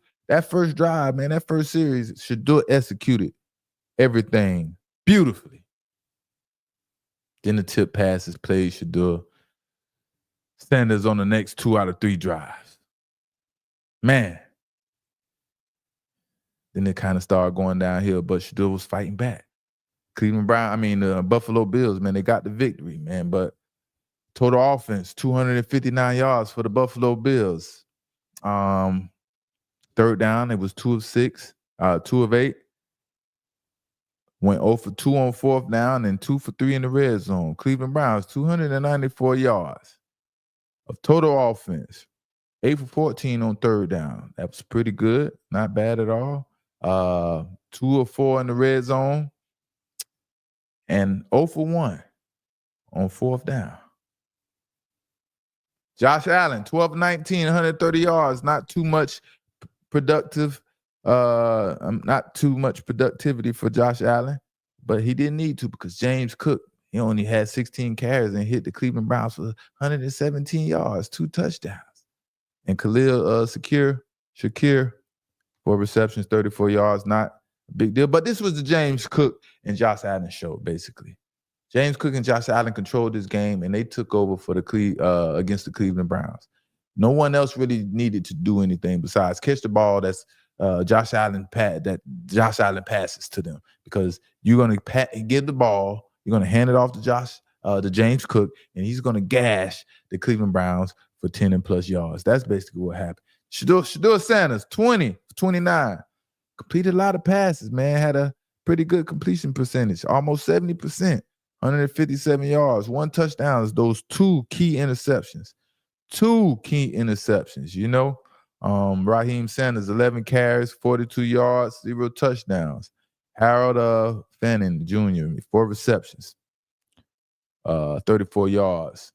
drive, man, that first series, Shedeur executed everything beautifully. Then the tip passes played Shedeur Sanders on the next 2 out of 3 drives. Man. Then it kind of started going downhill, but Shedeur was fighting back. Buffalo Bills, man, they got the victory, man. But total offense, 259 yards for the Buffalo Bills. Third down, it was 2 of 6, 2 of 8. Went 0 for 2 on fourth down and 2 for 3 in the red zone. Cleveland Browns, 294 yards of total offense. 8 for 14 on third down. That was pretty good. Not bad at all. 2 of 4 in the red zone. And 0 for 1 on fourth down. Josh Allen, 12-19, 130 yards. Not too much productivity for Josh Allen, but he didn't need to because James Cook, he only had 16 carries and hit the Cleveland Browns for 117 yards, 2 touchdowns. And Khalil Shakir, 4 receptions, 34 yards, not a big deal. But this was the James Cook and Josh Allen show, basically. James Cook and Josh Allen controlled this game, and they took over for against the Cleveland Browns. No one else really needed to do anything besides catch the ball. That's Josh Allen passes to them, because you're going to give the ball, you're going to hand it off to James Cook, and he's going to gash the Cleveland Browns for 10 and plus yards. That's basically what happened. Shedeur Sanders, 20 for 29, completed a lot of passes, man. Had a pretty good completion percentage, almost 70%, 157 yards, 1 touchdown. Those 2 key interceptions. Raheem Sanders, 11 carries, 42 yards, 0 touchdowns. Harold Fanning Jr., 4 receptions, 34 yards.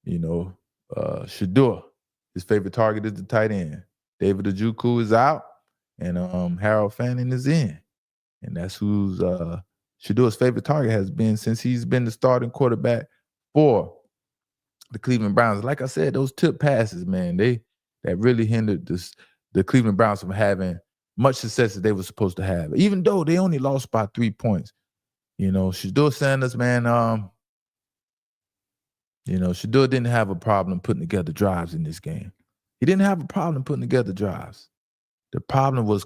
Shedeur, his favorite target is the tight end. David Ojukwu is out, and Harold Fanning is in. And that's who's Shedeur's favorite target has been since he's been the starting quarterback for the Cleveland Browns. Like I said, those tip passes, man, that really hindered the Cleveland Browns from having much success that they were supposed to have, even though they only lost by 3 points. Shedeur Sanders, man, Shedeur didn't have a problem putting together drives in this game. He didn't have a problem putting together drives. The problem was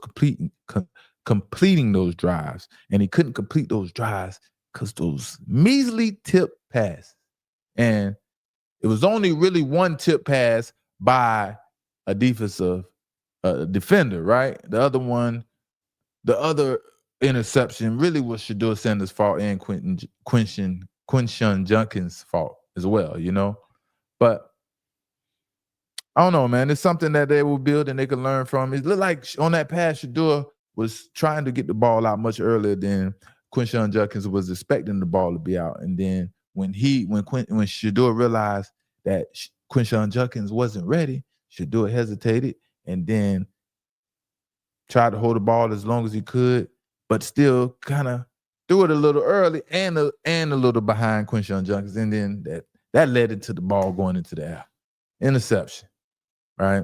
completing those drives, and he couldn't complete those drives because those measly tip passes. And it was only really 1 tip pass by a defensive defender, right? The other interception really was Shedeur Sanders' fault and Quinshon Judkins' fault as well, But I don't know, man. It's something that they will build and they can learn from. It looked like on that pass, Shedeur was trying to get the ball out much earlier than Quinshon Judkins was expecting the ball to be out. And then when Shedeur realized that Quinshon Judkins wasn't ready, Shedeur hesitated and then tried to hold the ball as long as he could, but still kind of threw it a little early and a little behind Quinshon Judkins. And then that led into the ball going into the air. Interception, right?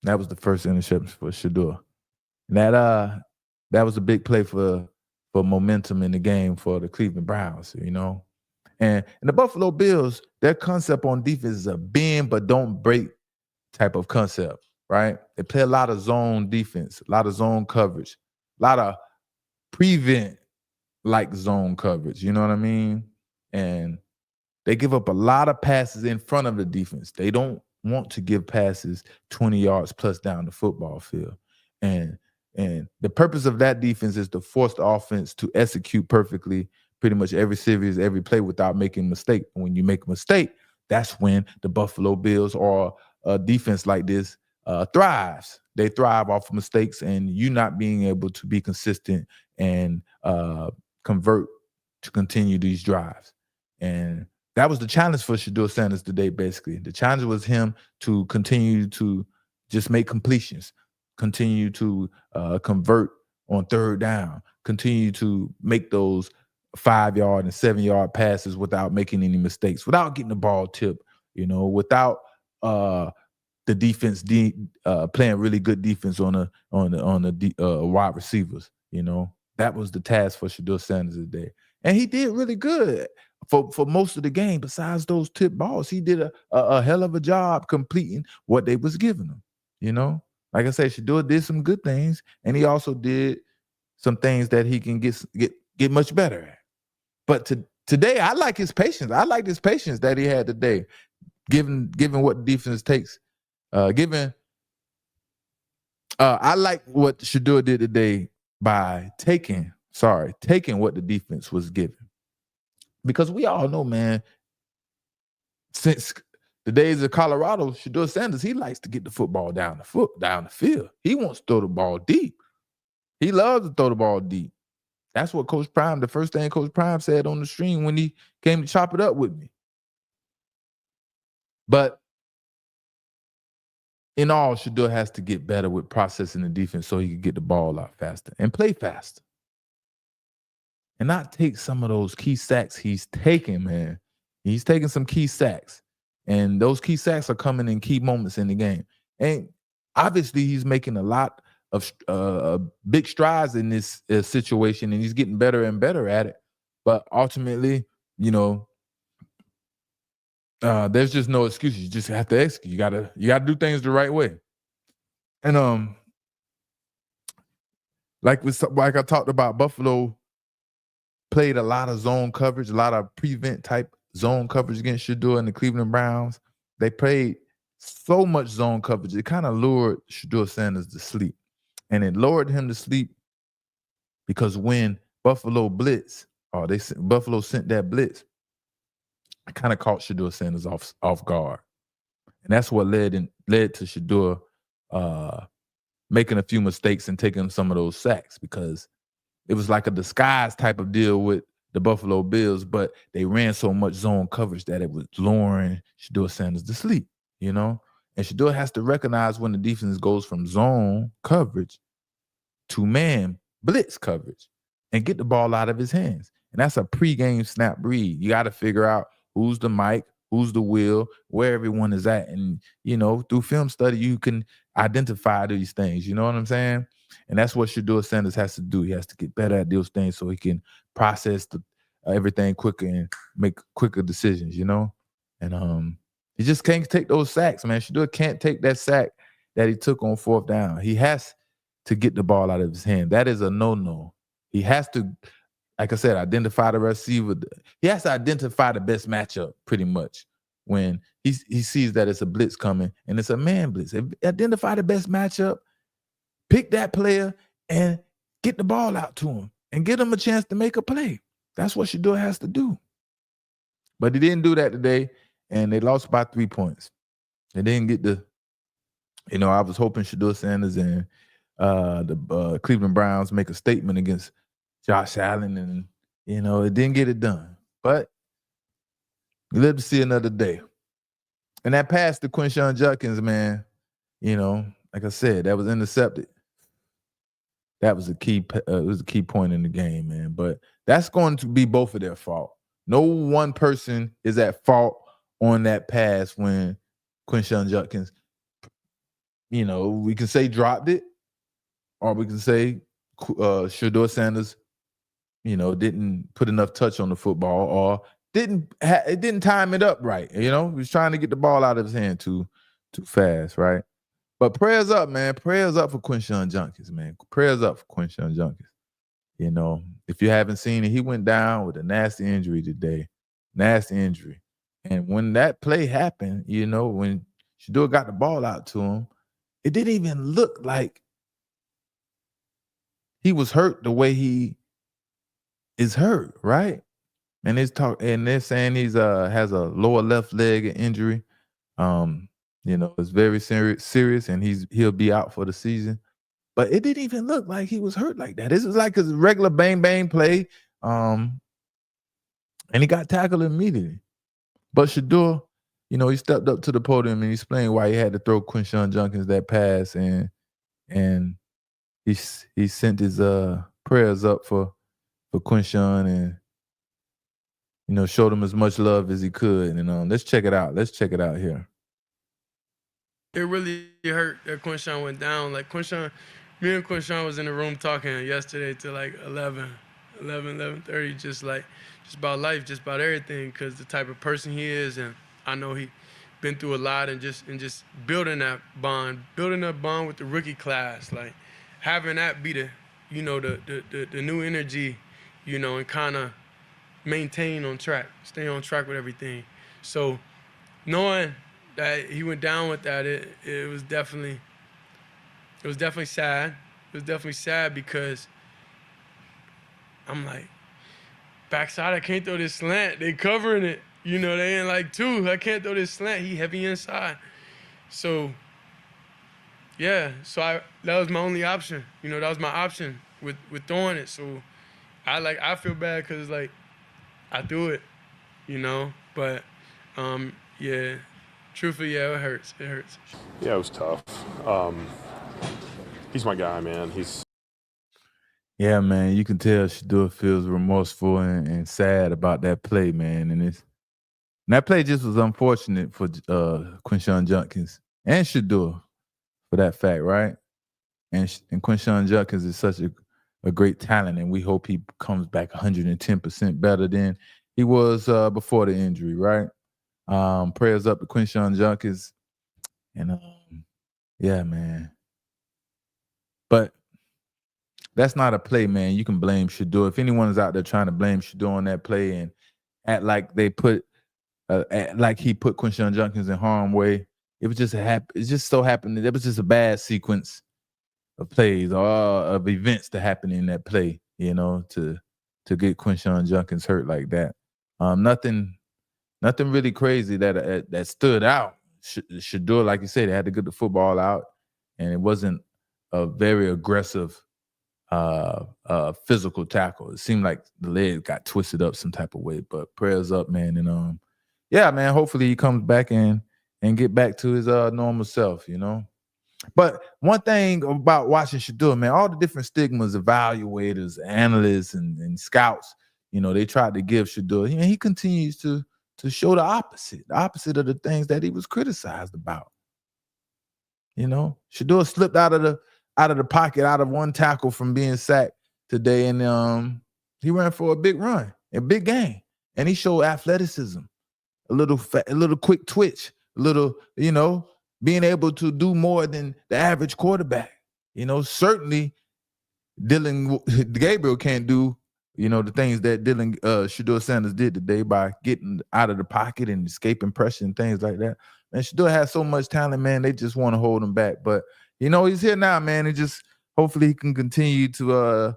That was the first interception for Shedeur. And that was a big play for momentum in the game for the Cleveland Browns, And the Buffalo Bills, their concept on defense is a bend but don't break type of concept, right? They play a lot of zone defense, a lot of zone coverage, a lot of prevent-like zone coverage, you know what I mean? And they give up a lot of passes in front of the defense. They don't want to give passes 20 yards plus down the football field. And the purpose of that defense is to force the offense to execute perfectly pretty much every series, every play without making a mistake. And when you make a mistake, that's when the Buffalo Bills or a defense like this thrives. They thrive off of mistakes and you not being able to be consistent and convert to continue these drives. And that was the challenge for Shedeur Sanders today, basically. The challenge was him to continue to just make completions, continue to convert on third down, continue to make those 5-yard and 7-yard passes without making any mistakes, without getting the ball tipped, without the defense playing really good defense on the wide receivers. That was the task for Shedeur Sanders today, and he did really good for most of the game. Besides those tip balls, he did a hell of a job completing what they was giving him. Like I said, Shedeur did some good things, and he also did some things that he can get much better at. But today, I like his patience. I like his patience that he had today, given what the defense takes. I like what Shedeur did today by taking what the defense was given. Because we all know, man, since the days of Colorado, Shedeur Sanders, he likes to get the football down the field. He wants to throw the ball deep. He loves to throw the ball deep. That's what the first thing Coach Prime said on the stream when he came to chop it up with me. But in all, Shedeur has to get better with processing the defense so he can get the ball out faster and play faster. And not take some of those key sacks he's taking, man. He's taking some key sacks. And those key sacks are coming in key moments in the game. And obviously, he's making a lot of big strides in this situation, and he's getting better and better at it. But ultimately, there's just no excuse. You just have to execute. You gotta do things the right way. And like I talked about, Buffalo played a lot of zone coverage, a lot of prevent type zone coverage against Shedeur and the Cleveland Browns. They played so much zone coverage, it kind of lured Shedeur Sanders to sleep. And it lured him to sleep because when Buffalo blitz, or Buffalo sent that blitz, it kind of caught Shedeur Sanders off guard. And that's what led to Shedeur making a few mistakes and taking some of those sacks, because it was like a disguise type of deal with the Buffalo Bills, but they ran so much zone coverage that it was luring Shedeur Sanders to sleep, you know? And Shedeur has to recognize when the defense goes from zone coverage to man blitz coverage and get the ball out of his hands. And that's a pregame snap read. You got to figure out who's the mic, who's the will, where everyone is at. And, you know, through film study, you can identify these things. You know what I'm saying? And that's what Shedeur Sanders has to do. He has to get better at those things so he can process everything quicker and make quicker decisions, you know? And he just can't take those sacks, man. Shedeur can't take that sack that he took on 4th down. He has to get the ball out of his hand. That is a no-no. He has to, like I said, identify the receiver. He has to identify the best matchup pretty much when he sees that it's a blitz coming and it's a man blitz. Identify the best matchup, pick that player, and get the ball out to him and get him a chance to make a play. That's what Shedeur has to do. But he didn't do that today, and they lost by 3 points. They didn't get I was hoping Shedeur Sanders and the Cleveland Browns make a statement against Josh Allen, and, it didn't get it done. But we live to see another day. And that pass to Quinshon Judkins, man, like I said, that was intercepted. That was a key point in the game, man. But that's going to be both of their fault. No one person is at fault on that pass when Quinshon Judkins, we can say dropped it, or we can say Shedeur Sanders, didn't put enough touch on the football, or it didn't time it up right. He was trying to get the ball out of his hand too fast, right? But prayers up, man. Prayers up for Quinshon Judkins, man. Prayers up for Quinshon Judkins. If you haven't seen it, he went down with a nasty injury today. Nasty injury. And when that play happened, when Shedeur got the ball out to him, it didn't even look like he was hurt the way he is hurt, right? And they're saying he's has a lower left leg injury. It's very serious, and he'll be out for the season. But it didn't even look like he was hurt like that. This is like a regular bang play. And he got tackled immediately. But Shedeur, he stepped up to the podium and explained why he had to throw Quinshon Judkins that pass, and he sent his prayers up for Quinshon, and showed him as much love as he could. And let's check it out. Let's check it out here. It really hurt that Quinshon went down. Like me and Quinshon was in the room talking yesterday till like 11:30, just about life, just about everything, because the type of person he is, and I know he been through a lot, and just building that bond with the rookie class, like having that be the new energy, and kind of stay on track with everything. So knowing that he went down with that, it was definitely sad. It was definitely sad because I'm like, backside, I can't throw this slant. They covering it. They in like 2. I can't throw this slant. He heavy inside. So, yeah. So that was my only option. That was my option with throwing it. So I feel bad because like I threw it, But yeah. Truthfully, yeah, it hurts. It hurts. Yeah, it was tough. He's my guy, man. Yeah, man, you can tell Shedeur feels remorseful and sad about that play, man. And that play just was unfortunate for Quinshon Judkins and Shedeur, for that fact, right? And Quinshon Judkins is such a great talent, and we hope he comes back 110% better than he was before the injury, right? Prayers up to Quinshon Judkins. And yeah, man. But that's not a play, man. You can blame Shedeur. If anyone is out there trying to blame Shedeur on that play and act like they put like he put Quinshon Judkins in harm's way, it was just it just so happened that it was just a bad sequence of plays or of events to happen in that play, you know, to get Quinshon Judkins hurt like that. Nothing really crazy that stood out. Shedeur, like you said, they had to get the football out, and it wasn't a very aggressive physical tackle. It seemed like the leg got twisted up some type of way, but prayers up, man. And yeah, man, hopefully he comes back and get back to his normal self, you know. But one thing about watching Shedeur, man, all the different stigmas, evaluators, analysts, and scouts, you know, they tried to give Shedeur, and he continues to show the opposite of the things that he was criticized about. You know, Shedeur slipped out of the pocket, out of one tackle from being sacked today, and he ran for a big run, a big game, and he showed athleticism, a little quick twitch, a little, you know, being able to do more than the average quarterback. You know, certainly Gabriel can't do, you know, the things that Shedeur Sanders did today by getting out of the pocket and escaping pressure and things like that. Man, Shedeur has so much talent, man. They just want to hold him back. But, you know, he's here now, man. And just hopefully he can continue to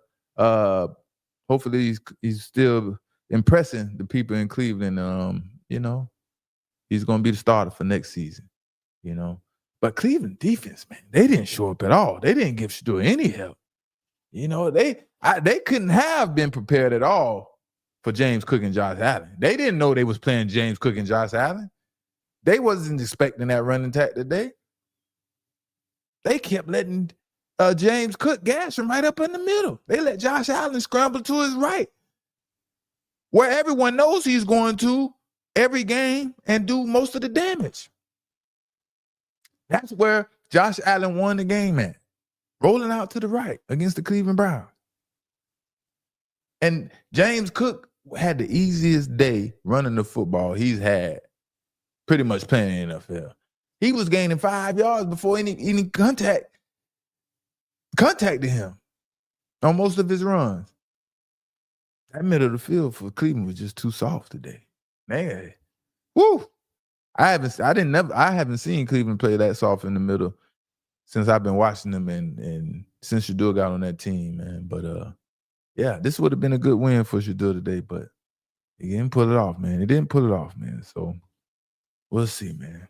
hopefully he's still impressing the people in Cleveland. You know, he's going to be the starter for next season. You know, but Cleveland defense, man, they didn't show up at all. They didn't give Shedeur any help. You know, they couldn't have been prepared at all for James Cook and Josh Allen. They didn't know they was playing James Cook and Josh Allen. They wasn't expecting that running attack today. They kept letting James Cook gash him right up in the middle. They let Josh Allen scramble to his right, where everyone knows he's going to every game and do most of the damage. That's where Josh Allen won the game at, rolling out to the right against the Cleveland Browns. And James Cook had the easiest day running the football he's had pretty much playing in the NFL. He was gaining 5 yards before any contacted him on most of his runs. That middle of the field for Cleveland was just too soft today. Man, woo! I haven't seen Cleveland play that soft in the middle since I've been watching them and since Shedeur got on that team, man. But yeah, this would have been a good win for Shedeur today, but he didn't pull it off, man. He didn't pull it off, man. So we'll see, man.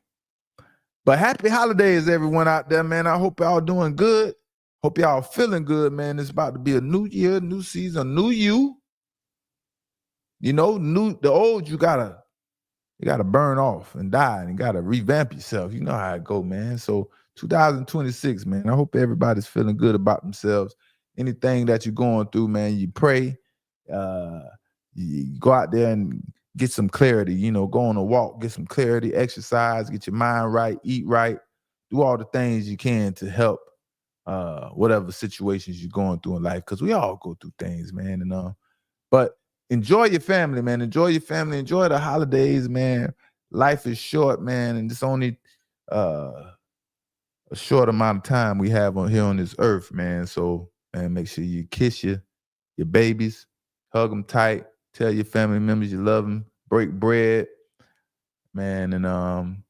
But happy holidays, everyone out there, man. I hope y'all doing good. Hope y'all feeling good, man. It's about to be a new year, new season, new you. You know, the old you gotta burn off and die and gotta revamp yourself. You know how it go, man. So 2026, man, I hope everybody's feeling good about themselves. Anything that you're going through, man, you pray. You go out there and get some clarity, you know, go on a walk, get some clarity, exercise, get your mind right, eat right, do all the things you can to help whatever situations you're going through in life, because we all go through things, man. And but enjoy your family, man. Enjoy your family. Enjoy the holidays, man. Life is short, man, and it's only a short amount of time we have here on this earth, man. So, man, make sure you kiss your babies, hug them tight, tell your family members you love them, break bread, man. And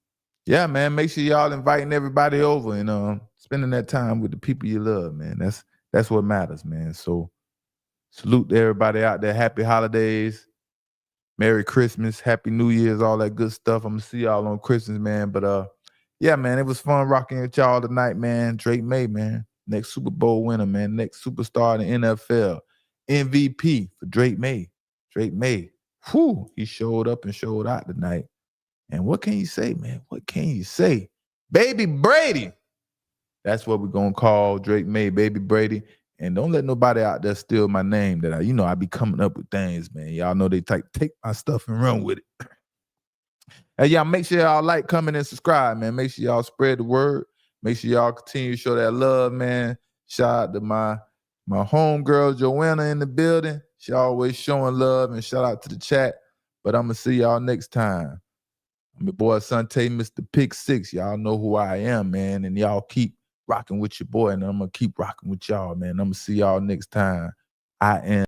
yeah, man, make sure y'all inviting everybody over and spending that time with the people you love, man. That's what matters, man. So salute to everybody out there. Happy holidays. Merry Christmas. Happy New Year's, all that good stuff. I'm going to see y'all on Christmas, man. But yeah, man, it was fun rocking with y'all tonight, man. Drake Maye, man. Next Super Bowl winner, man. Next superstar in the NFL. MVP for Drake Maye. Drake Maye. Whew, he showed up and showed out tonight. And what can you say, man? What can you say? Baby Brady. That's what we're going to call Drake Maye, Baby Brady. And don't let nobody out there steal my name that I be coming up with things, man. Y'all know they take my stuff and run with it. Hey, y'all, make sure y'all like, comment, and subscribe, man. Make sure y'all spread the word. Make sure y'all continue to show that love, man. Shout out to my homegirl, Joanna, in the building. She always showing love, and shout out to the chat. But I'm going to see y'all next time. I'm your boy Sante, Mr. Pick Six. Y'all know who I am, man. And y'all keep rocking with your boy, and I'm going to keep rocking with y'all, man. I'm going to see y'all next time. I am